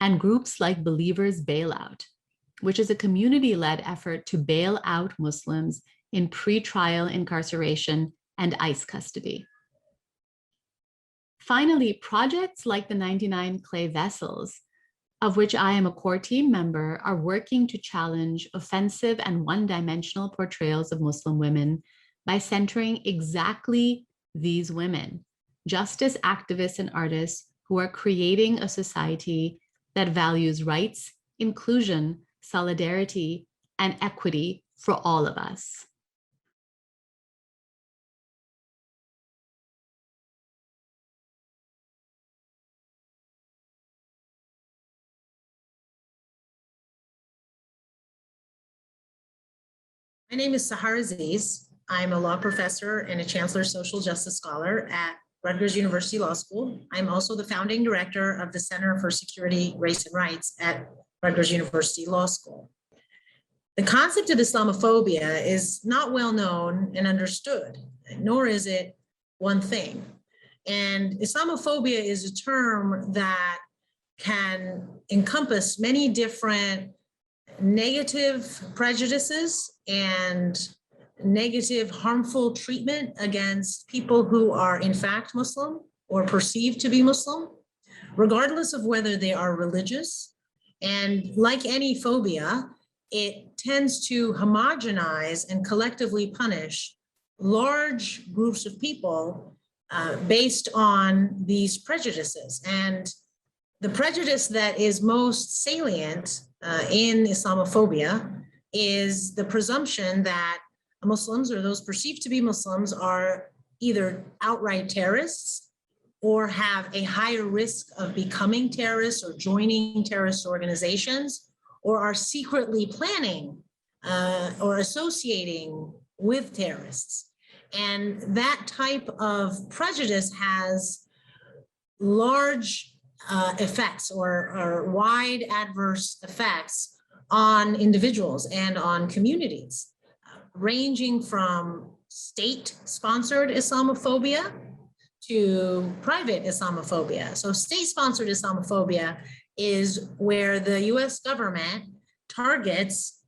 And groups like Believers Bailout, which is a community-led effort to bail out Muslims in pre-trial incarceration and ICE custody. Finally, projects like the 99 Clay Vessels, of which I am a core team member, are working to challenge offensive and one-dimensional portrayals of Muslim women by centering exactly these women, justice activists and artists who are creating a society that values rights, inclusion, solidarity, and equity for all of us. My name is Sahar Aziz. I'm a law professor and a Chancellor Social Justice Scholar at Rutgers University Law School. I'm also the founding director of the Center for Security, Race, and Rights at Rutgers University Law School. The concept of Islamophobia is not well known and understood, nor is it one thing. And Islamophobia is a term that can encompass many different negative prejudices and negative harmful treatment against people who are in fact Muslim or perceived to be Muslim, regardless of whether they are religious. And like any phobia, it tends to homogenize and collectively punish large groups of people based on these prejudices. And the prejudice that is most salient in Islamophobia is the presumption that Muslims or those perceived to be Muslims are either outright terrorists or have a higher risk of becoming terrorists or joining terrorist organizations, or are secretly planning or associating with terrorists. And that type of prejudice has large effects or wide adverse effects on individuals and on communities, ranging from state-sponsored Islamophobia to private Islamophobia. So state-sponsored Islamophobia is where the US government targets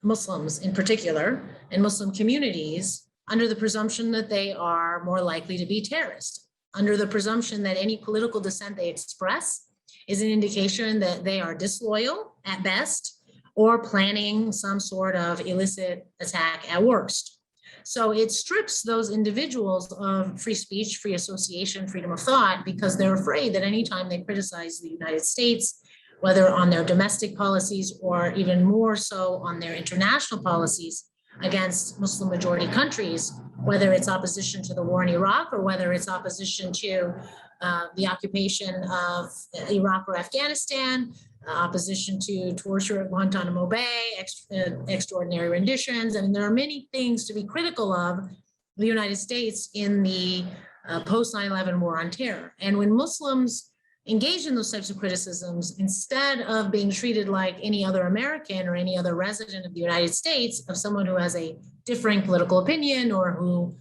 Muslims in particular and Muslim communities under the presumption that they are more likely to be terrorists, under the presumption that any political dissent they express is an indication that they are disloyal at best or planning some sort of illicit attack at worst. So it strips those individuals of free speech, free association, freedom of thought, because they're afraid that anytime they criticize the United States, whether on their domestic policies or even more so on their international policies against Muslim majority countries, whether it's opposition to the war in Iraq or whether it's opposition to the occupation of Iraq or Afghanistan, opposition to torture at Guantanamo Bay, extraordinary renditions. I mean, there are many things to be critical of the United States in the post 9/11 war on terror. And when Muslims engage in those types of criticisms, instead of being treated like any other American or any other resident of the United States, of someone who has a differing political opinion or who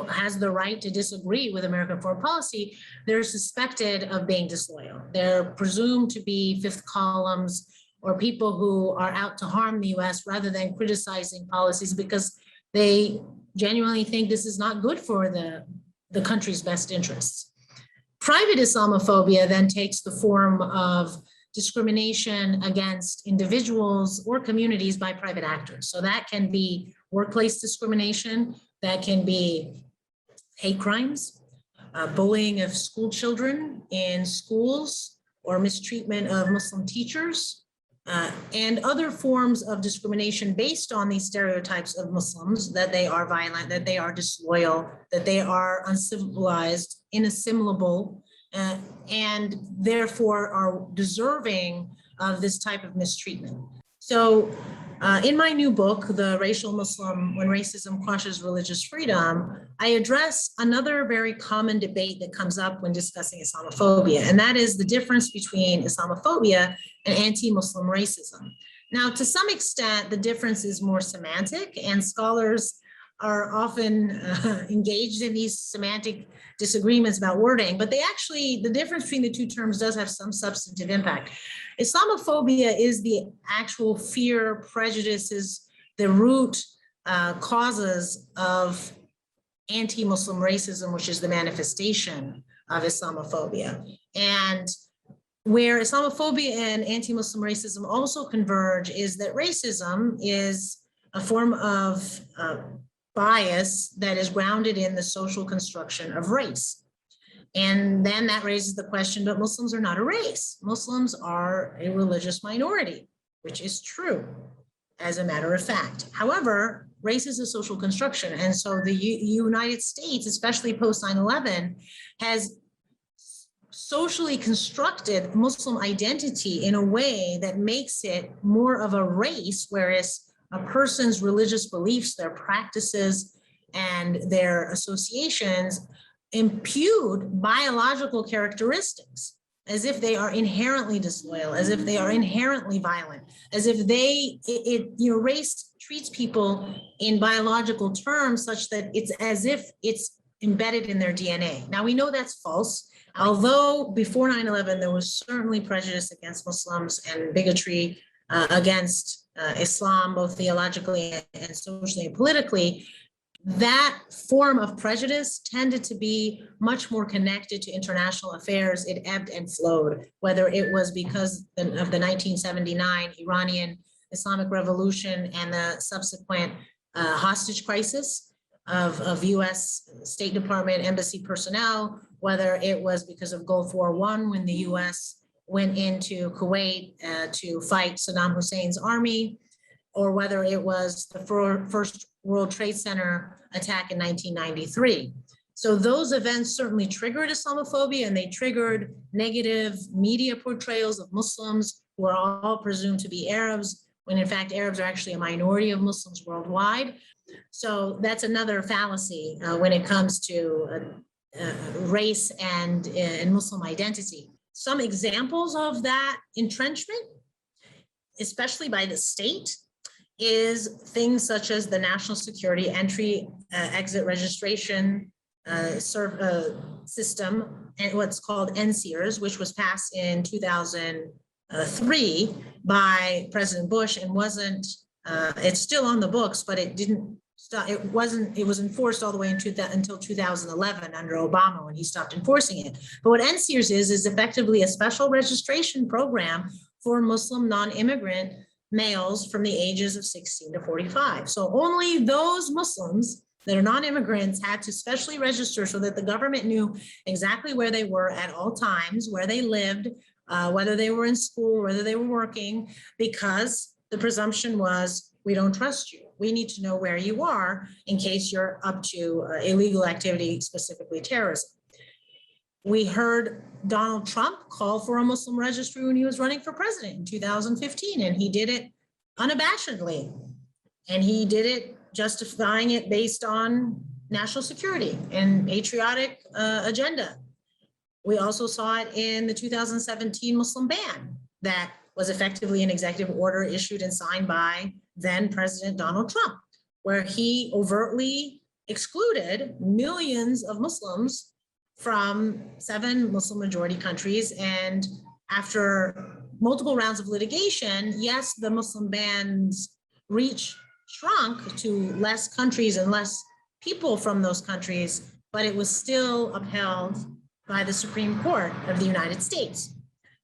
has the right to disagree with American foreign policy, they're suspected of being disloyal. They're presumed to be fifth columns or people who are out to harm the US rather than criticizing policies because they genuinely think this is not good for the country's best interests. Private Islamophobia then takes the form of discrimination against individuals or communities by private actors. So that can be workplace discrimination, that can be hate crimes, bullying of school children in schools, or mistreatment of Muslim teachers, and other forms of discrimination based on these stereotypes of Muslims, that they are violent, that they are disloyal, that they are uncivilized, inassimilable, and therefore are deserving of this type of mistreatment. So in my new book, The Racial Muslim, When Racism Crushes Religious Freedom, I address another very common debate that comes up when discussing Islamophobia, and that is the difference between Islamophobia and anti-Muslim racism. Now, to some extent, the difference is more semantic, and scholars are often engaged in these semantic disagreements about wording, but the difference between the two terms does have some substantive impact. Islamophobia is the actual fear, prejudices, the root causes of anti-Muslim racism, which is the manifestation of Islamophobia. And where Islamophobia and anti-Muslim racism also converge is that racism is a form of bias that is grounded in the social construction of race. And then that raises the question, but Muslims are not a race. Muslims are a religious minority, which is true, as a matter of fact. However, race is a social construction. And so the United States, especially post 9/11, has socially constructed Muslim identity in a way that makes it more of a race, whereas a person's religious beliefs, their practices, and their associations impute biological characteristics as if they are inherently disloyal, as if they are inherently violent, as if race treats people in biological terms such that it's as if it's embedded in their DNA. Now, we know that's false. Although before 9/11, there was certainly prejudice against Muslims and bigotry against Islam, both theologically and socially and politically, that form of prejudice tended to be much more connected to international affairs. It ebbed and flowed, whether it was because of the 1979 Iranian Islamic Revolution and the subsequent hostage crisis of US State Department embassy personnel, whether it was because of Gulf War I when the US went into Kuwait to fight Saddam Hussein's army, or whether it was the first World Trade Center attack in 1993. So those events certainly triggered Islamophobia, and they triggered negative media portrayals of Muslims who are all presumed to be Arabs, when in fact Arabs are actually a minority of Muslims worldwide. So that's another fallacy when it comes to race and Muslim identity. Some examples of that entrenchment, especially by the state, is things such as the National Security Entry Exit Registration system, and what's called NSEERS, which was passed in 2003 by President Bush and wasn't, it's still on the books, but it didn't stop, it was enforced all the way until 2011 under Obama when he stopped enforcing it. But what NSEERS is effectively a special registration program for Muslim non-immigrant males from the ages of 16 to 45. So only those Muslims that are non-immigrants had to specially register so that the government knew exactly where they were at all times, where they lived, whether they were in school, whether they were working, because the presumption was, we don't trust you. We need to know where you are in case you're up to illegal activity, specifically terrorism. We heard Donald Trump call for a Muslim registry when he was running for president in 2015, and he did it unabashedly. And he did it justifying it based on national security and patriotic agenda. We also saw it in the 2017 Muslim ban that was effectively an executive order issued and signed by then President Donald Trump, where he overtly excluded millions of Muslims from 7 Muslim majority countries. And after multiple rounds of litigation, yes, the Muslim ban's reach shrunk to less countries and less people from those countries, but it was still upheld by the Supreme Court of the United States.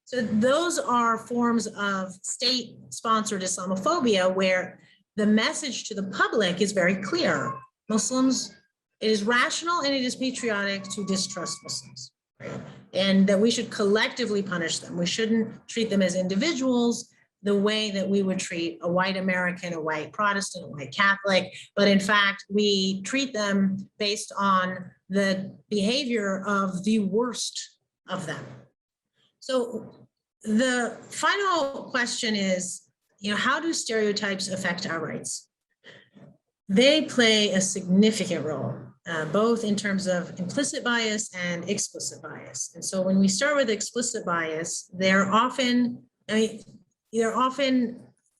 So those are forms of state-sponsored Islamophobia where the message to the public is very clear. Muslims, it is rational and it is patriotic to distrust Muslims, right? And that we should collectively punish them. We shouldn't treat them as individuals the way that we would treat a white American, a white Protestant, a white Catholic, but in fact, we treat them based on the behavior of the worst of them. So the final question is, how do stereotypes affect our rights? They play a significant role, both in terms of implicit bias and explicit bias. And so when we start with explicit bias, they're often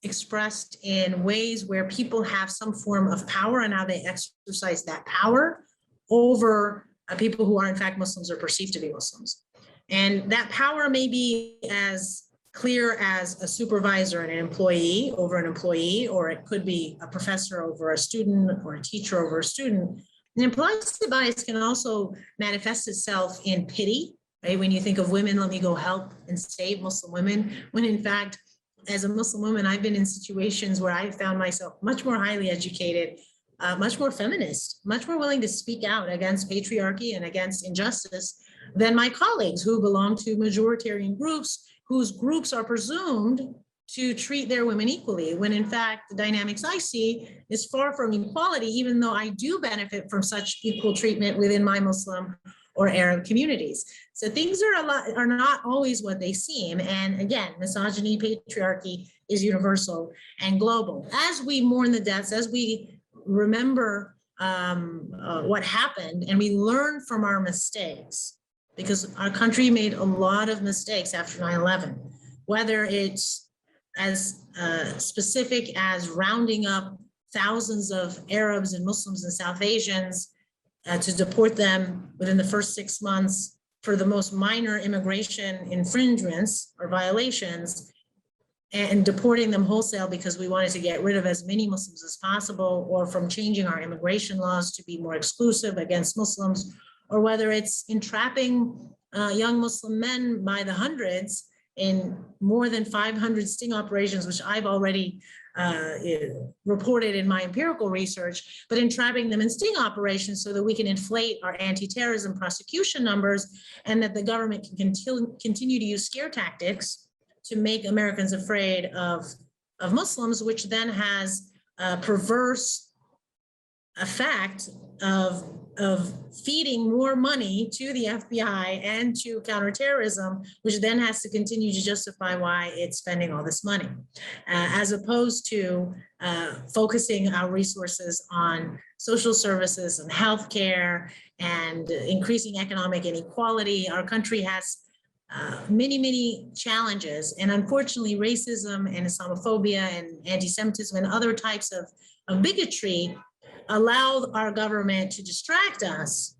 expressed in ways where people have some form of power and how they exercise that power over people who are in fact Muslims or perceived to be Muslims. And that power may be as clear as a supervisor and an employee over an employee, or it could be a professor over a student or a teacher over a student. And implicit bias can also manifest itself in pity, right? When you think of women, let me go help and save Muslim women, when in fact, as a Muslim woman, I've been in situations where I found myself much more highly educated, much more feminist, much more willing to speak out against patriarchy and against injustice than my colleagues who belong to majoritarian groups, whose groups are presumed to treat their women equally, when in fact the dynamics I see is far from equality, even though I do benefit from such equal treatment within my Muslim or Arab communities. So things are not always what they seem. And again, misogyny, patriarchy is universal and global. As we mourn the deaths, as we remember what happened and we learn from our mistakes, because our country made a lot of mistakes after 9/11, whether it's as specific as rounding up thousands of Arabs and Muslims and South Asians to deport them within the first 6 months for the most minor immigration infringements or violations, and deporting them wholesale because we wanted to get rid of as many Muslims as possible, or from changing our immigration laws to be more exclusive against Muslims, or whether it's entrapping young Muslim men by the hundreds in more than 500 sting operations, which I've already reported in my empirical research, but entrapping them in sting operations so that we can inflate our anti-terrorism prosecution numbers, and that the government can continue to use scare tactics to make Americans afraid of Muslims, which then has a perverse effect of feeding more money to the FBI and to counterterrorism, which then has to continue to justify why it's spending all this money, as opposed to focusing our resources on social services and healthcare and increasing economic inequality. Our country has many challenges, and unfortunately racism and Islamophobia and anti-Semitism and other types of bigotry allow our government to distract us,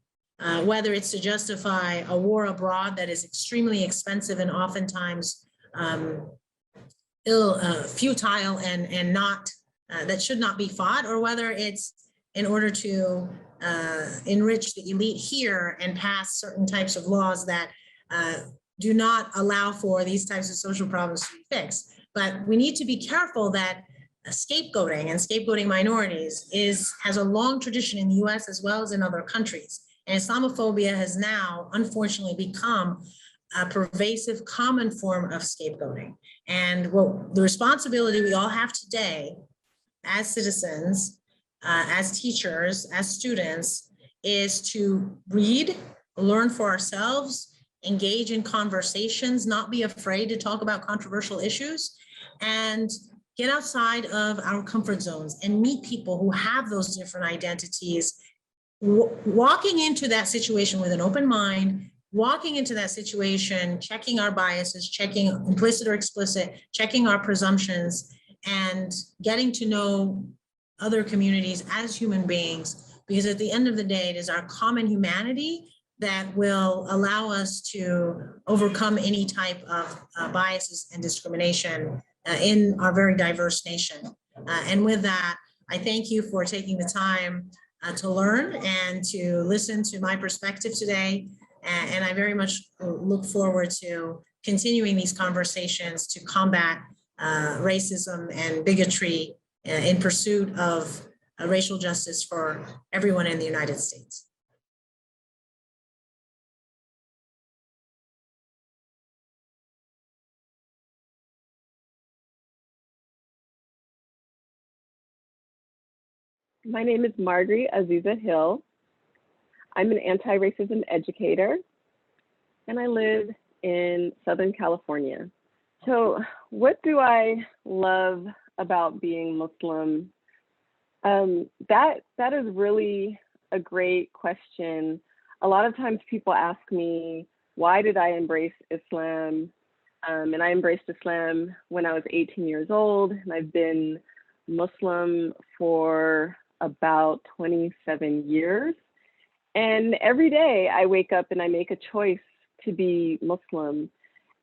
whether it's to justify a war abroad that is extremely expensive and oftentimes futile and not that should not be fought, or whether it's in order to enrich the elite here and pass certain types of laws that do not allow for these types of social problems to be fixed. But we need to be careful that scapegoating and scapegoating minorities has a long tradition in the US as well as in other countries. And Islamophobia has now, unfortunately, become a pervasive common form of scapegoating. And what the responsibility we all have today as citizens, as teachers, as students, is to read, learn for ourselves, engage in conversations, not be afraid to talk about controversial issues, and get outside of our comfort zones and meet people who have those different identities. Walking into that situation with an open mind, walking into that situation, checking our biases, checking implicit or explicit, checking our presumptions, and getting to know other communities as human beings, because at the end of the day, it is our common humanity that will allow us to overcome any type of biases and discrimination in our very diverse nation. And with that, I thank you for taking the time to learn and to listen to my perspective today. And I very much look forward to continuing these conversations to combat racism and bigotry in pursuit of racial justice for everyone in the United States. My name is Margari Hill. I'm an anti-racism educator, and I live in Southern California. So what do I love about being Muslim? That is really a great question. A lot of times people ask me, why did I embrace Islam? And I embraced Islam when I was 18 years old, and I've been Muslim for about 27 years. And every day I wake up and I make a choice to be Muslim.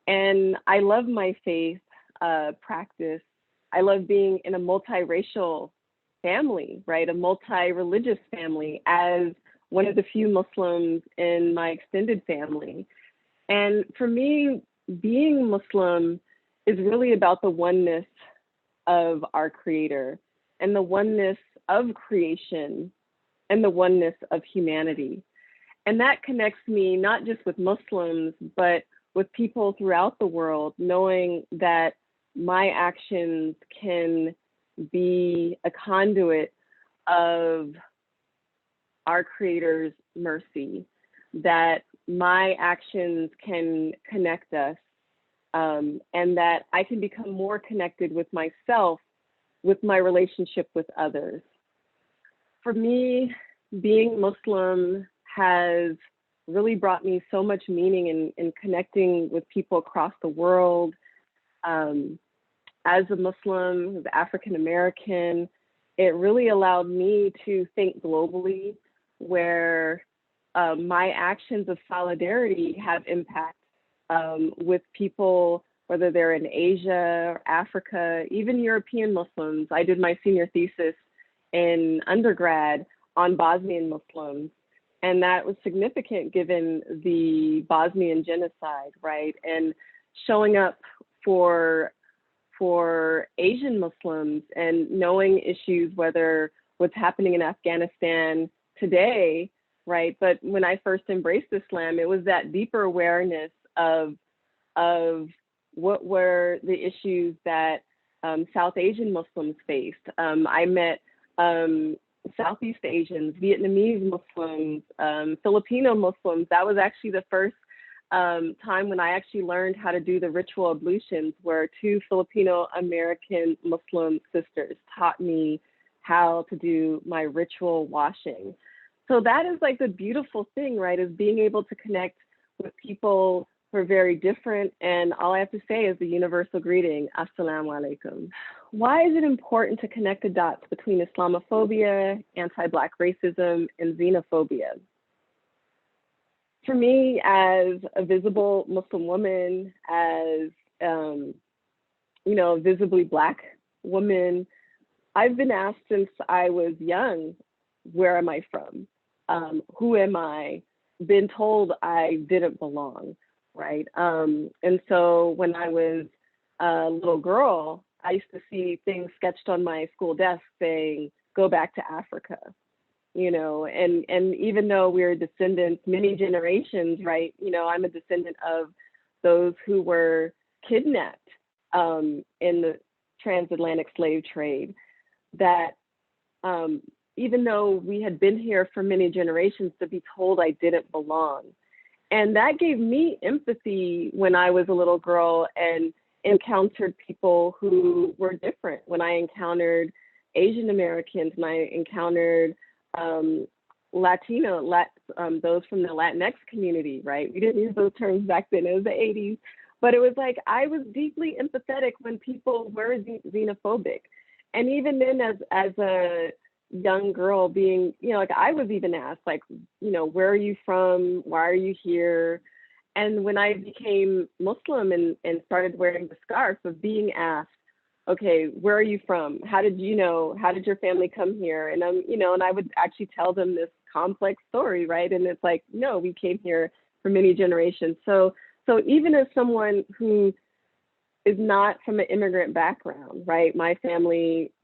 And I love my faith practice. I love being in a multiracial family, right? A multi-religious family as one of the few Muslims in my extended family. And for me, being Muslim is really about the oneness of our Creator and the oneness of creation and the oneness of humanity. And that connects me not just with Muslims, but with people throughout the world, knowing that my actions can be a conduit of our Creator's mercy, that my actions can connect us, and that I can become more connected with myself, with my relationship with others. For me, being Muslim has really brought me so much meaning in connecting with people across the world. As a Muslim, as African American, it really allowed me to think globally, where my actions of solidarity have impact with people, whether they're in Asia or Africa, even European Muslims. I did my senior thesis in undergrad on Bosnian Muslims, and that was significant given the Bosnian genocide, right? And showing up for Asian Muslims and knowing issues, whether what's happening in Afghanistan today, right? But when I first embraced Islam, it was that deeper awareness of what were the issues that South Asian Muslims faced. I met Southeast Asians, Vietnamese Muslims, Filipino Muslims. That was actually the first time when I actually learned how to do the ritual ablutions, where two Filipino American Muslim sisters taught me how to do my ritual washing. So that is like the beautiful thing, right? Is being able to connect with people who are very different. And all I have to say is the universal greeting, Assalamu alaikum. Why is it important to connect the dots between Islamophobia, anti-Black racism, and xenophobia? For me, as a visible Muslim woman, as a visibly Black woman, I've been asked since I was young, where am I from? Who am I? Been told I didn't belong, right? And so when I was a little girl, I used to see things sketched on my school desk saying, go back to Africa. And even though we're descendants, many generations, right? I'm a descendant of those who were kidnapped in the transatlantic slave trade, that even though we had been here for many generations, to be told I didn't belong. And that gave me empathy when I was a little girl and encountered people who were different. When I encountered Asian Americans, and I encountered those from the Latinx community, right? We didn't use those terms back then, it was the 80s, but it was like, I was deeply empathetic when people were xenophobic. And even then, as a young girl being, I was even asked, where are you from? Why are you here? And when I became Muslim and started wearing the scarf, of being asked, okay, where are you from? How did your family come here? And and I would actually tell them this complex story, right? And it's like, no, we came here for many generations. So even as someone who is not from an immigrant background, right? My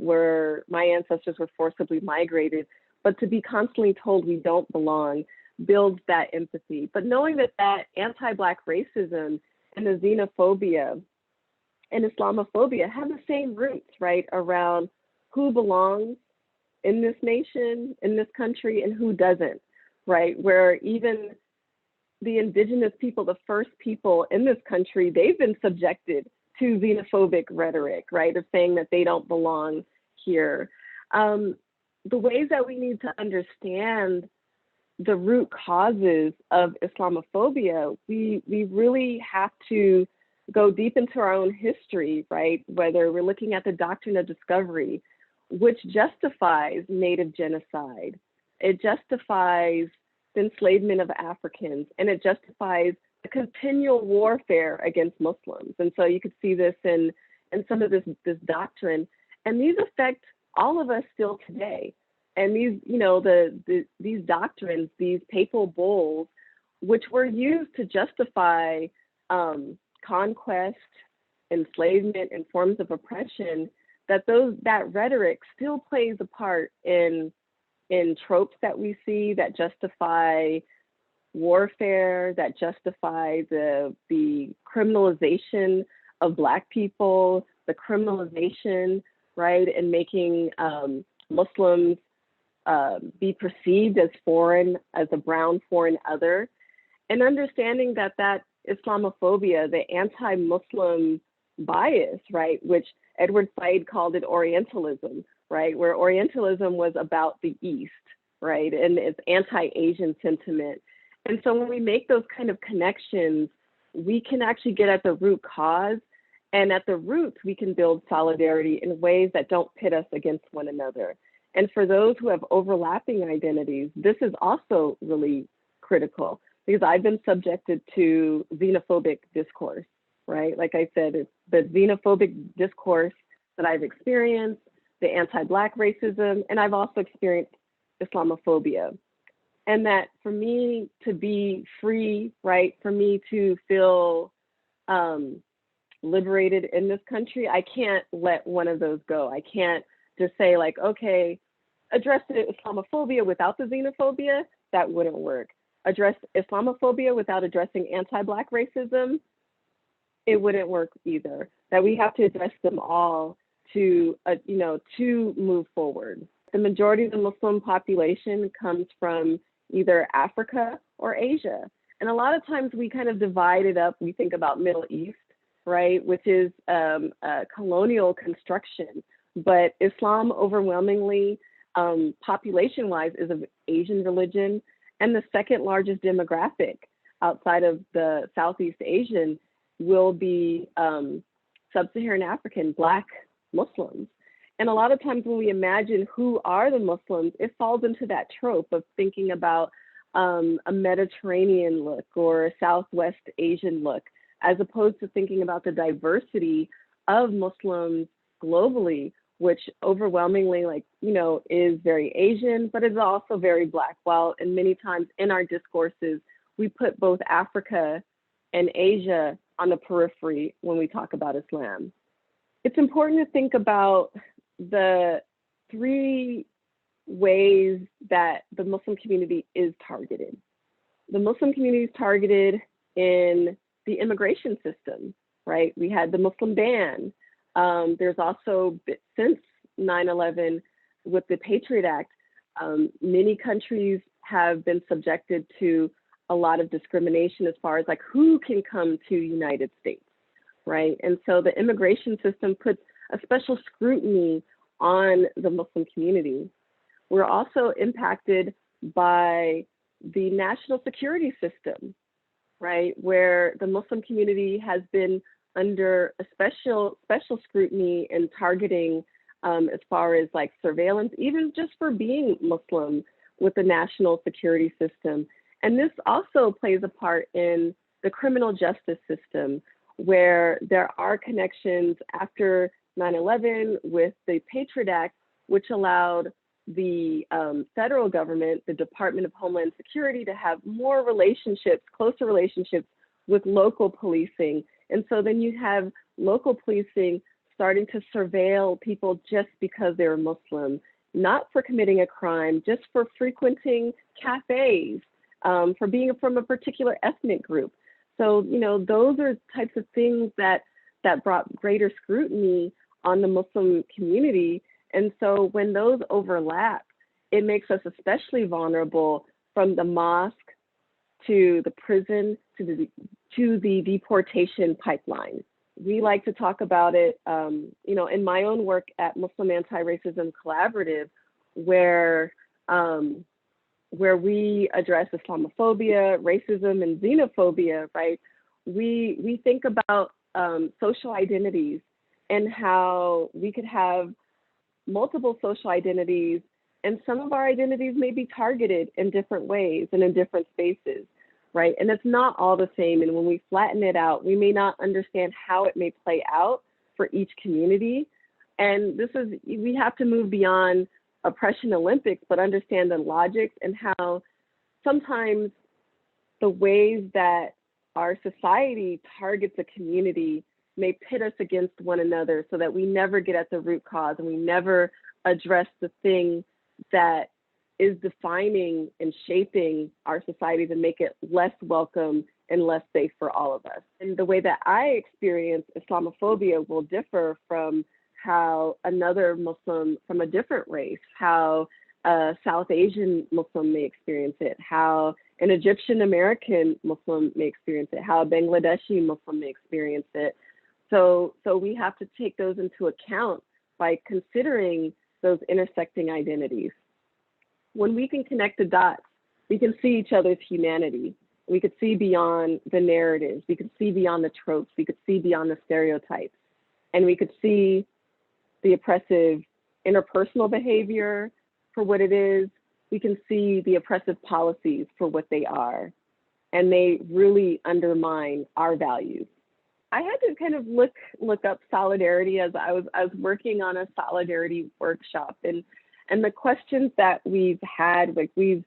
ancestors were forcibly migrated, but to be constantly told we don't belong builds that empathy. But knowing that anti-Black racism and the xenophobia and Islamophobia have the same roots, right? Around who belongs in this nation, in this country, and who doesn't, right? Where even the indigenous people, the first people in this country, they've been subjected to xenophobic rhetoric, right? Of saying that they don't belong here. The ways that we need to understand the root causes of Islamophobia, we really have to go deep into our own history, right? Whether we're looking at the doctrine of discovery, which justifies Native genocide, it justifies the enslavement of Africans, and it justifies the continual warfare against Muslims. And so you could see this in some of this doctrine, and these affect all of us still today. And these, these doctrines, these papal bulls, which were used to justify conquest, enslavement, and forms of oppression, that rhetoric still plays a part in tropes that we see that justify warfare, that justify the criminalization of Black people, the criminalization, right, and making Muslims be perceived as foreign, as a brown foreign other, and understanding that Islamophobia, the anti-Muslim bias, right, which Edward Said called it Orientalism, right, where Orientalism was about the East, right, and it's anti-Asian sentiment. And so when we make those kind of connections, we can actually get at the root cause. And at the roots, we can build solidarity in ways that don't pit us against one another. And for those who have overlapping identities, this is also really critical, because I've been subjected to xenophobic discourse, right? Like I said, it's the xenophobic discourse that I've experienced, the anti-Black racism, and I've also experienced Islamophobia. And that for me to be free, right, for me to feel liberated in this country, I can't let one of those go. I can't just say like, okay, address the Islamophobia without the xenophobia, that wouldn't work. Address Islamophobia without addressing anti-Black racism, it wouldn't work either. That we have to address them all to, to move forward. The majority of the Muslim population comes from either Africa or Asia. And a lot of times we kind of divide it up. We think about Middle East, right, which is a colonial construction. But Islam overwhelmingly, population-wise, is of Asian religion, and the second largest demographic outside of the Southeast Asian will be Sub-Saharan African, Black Muslims. And a lot of times when we imagine who are the Muslims, it falls into that trope of thinking about a Mediterranean look or a Southwest Asian look, as opposed to thinking about the diversity of Muslims globally, which overwhelmingly, is very Asian, but is also very Black. While and many times in our discourses, we put both Africa and Asia on the periphery when we talk about Islam. It's important to think about the three ways that the Muslim community is targeted. The Muslim community is targeted in the immigration system, right? We had the Muslim ban. There's also, since 9/11, with the Patriot Act, many countries have been subjected to a lot of discrimination as far as like who can come to United States, right? And so the immigration system puts a special scrutiny on the Muslim community. We're also impacted by the national security system, right? Where the Muslim community has been under a special scrutiny and targeting as far as like surveillance, even just for being Muslim with the national security system. And this also plays a part in the criminal justice system, where there are connections after 9/11 with the Patriot Act, which allowed the federal government, the Department of Homeland Security, to have more relationships, closer relationships with local policing. And so then you have local policing starting to surveil people just because they're Muslim, not for committing a crime, just for frequenting cafes, for being from a particular ethnic group. So, those are types of things that brought greater scrutiny on the Muslim community. And so when those overlap, it makes us especially vulnerable, from the mosque to the prison to the deportation pipeline. We like to talk about it, in my own work at Muslim Anti-Racism Collaborative, where we address Islamophobia, racism, and xenophobia, right? We think about social identities and how we could have multiple social identities, and some of our identities may be targeted in different ways and in different spaces, right? And it's not all the same. And when we flatten it out, we may not understand how it may play out for each community. And we have to move beyond oppression Olympics, but understand the logics and how sometimes the ways that our society targets a community may pit us against one another, so that we never get at the root cause and we never address the thing that is defining and shaping our society to make it less welcome and less safe for all of us. And the way that I experience Islamophobia will differ from how another Muslim from a different race, how a South Asian Muslim may experience it, how an Egyptian American Muslim may experience it, how a Bangladeshi Muslim may experience it. So we have to take those into account by considering those intersecting identities. When we can connect the dots we can see each other's humanity. We could see beyond the narratives. We could see beyond the tropes. We could see beyond the stereotypes. And we could see the oppressive interpersonal behavior for what it is. We can see the oppressive policies for what they are. And they really undermine our values. I had to kind of look up solidarity as I was working on a solidarity workshop, and the questions that we've had, like we've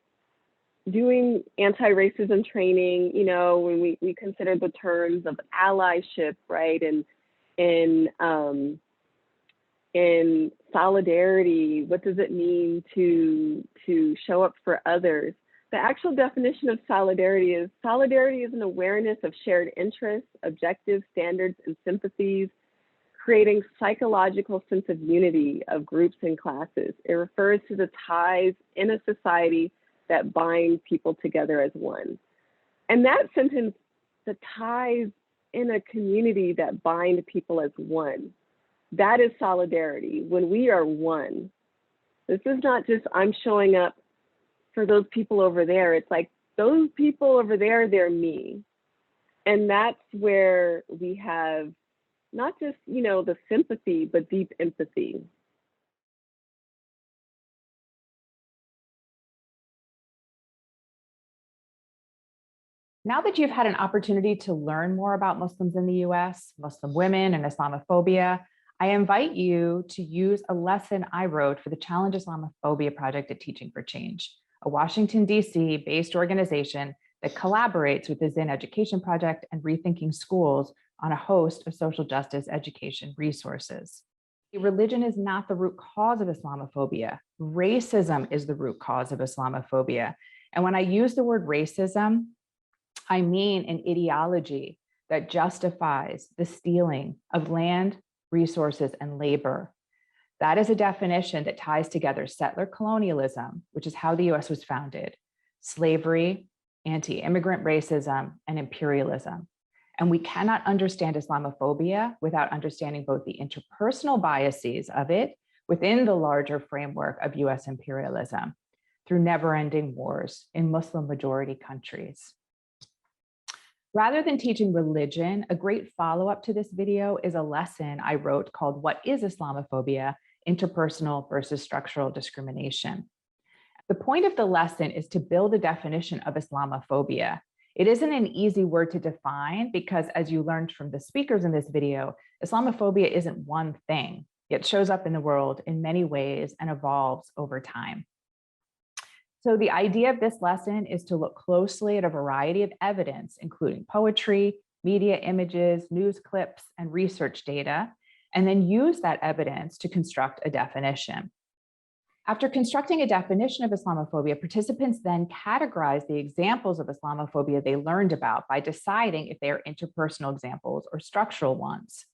doing anti-racism training, you know, when we consider the terms of allyship, right, and in solidarity, what does it mean to show up for others? The actual definition of solidarity is an awareness of shared interests, objectives, standards, and sympathies, creating psychological sense of unity of groups and classes. It refers to the ties in a society that bind people together as one. And that sentence, the ties in a community that bind people as one, that is solidarity. When we are one, this is not just I'm showing up for those people over there. It's like those people over there, they're me. And that's where we have not just, you know, the sympathy, but deep empathy. Now that you've had an opportunity to learn more about Muslims in the US, Muslim women, and Islamophobia, I invite you to use a lesson I wrote for the Challenge Islamophobia project at Teaching for Change, a Washington, D.C. based organization that collaborates with the Zin Education Project and Rethinking Schools on a host of social justice education resources. Religion is not the root cause of Islamophobia. Racism is the root cause of Islamophobia. And when I use the word racism, I mean an ideology that justifies the stealing of land, resources, and labor. That is a definition that ties together settler colonialism, which is how the US was founded, slavery, anti-immigrant racism, and imperialism. And we cannot understand Islamophobia without understanding both the interpersonal biases of it within the larger framework of US imperialism through never-ending wars in Muslim-majority countries. Rather than teaching religion, a great follow-up to this video is a lesson I wrote called What is Islamophobia? Interpersonal versus structural discrimination. The point of the lesson is to build a definition of Islamophobia. It isn't an easy word to define because, as you learned from the speakers in this video, Islamophobia isn't one thing. It shows up in the world in many ways and evolves over time. So the idea of this lesson is to look closely at a variety of evidence, including poetry, media images, news clips, and research data, and then use that evidence to construct a definition. After constructing a definition of Islamophobia, participants then categorize the examples of Islamophobia they learned about by deciding if they are interpersonal examples or structural ones.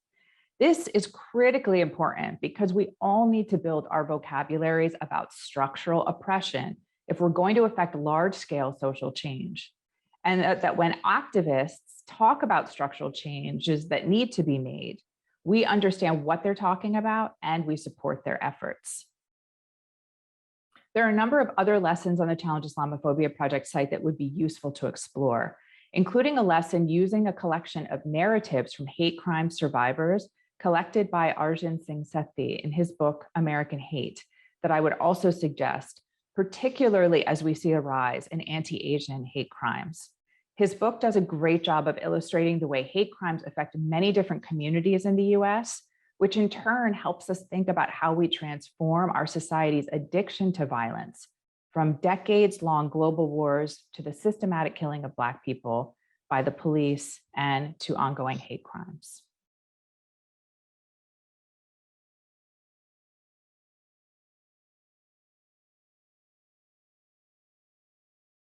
This is critically important because we all need to build our vocabularies about structural oppression if we're going to affect large-scale social change. And that when activists talk about structural changes that need to be made, we understand what they're talking about and we support their efforts. There are a number of other lessons on the Challenge Islamophobia project site that would be useful to explore, including a lesson using a collection of narratives from hate crime survivors collected by Arjun Singh Sethi in his book, American Hate, that I would also suggest, particularly as we see a rise in anti-Asian hate crimes. His book does a great job of illustrating the way hate crimes affect many different communities in the US, which in turn helps us think about how we transform our society's addiction to violence, from decades-long global wars to the systematic killing of Black people by the police and to ongoing hate crimes.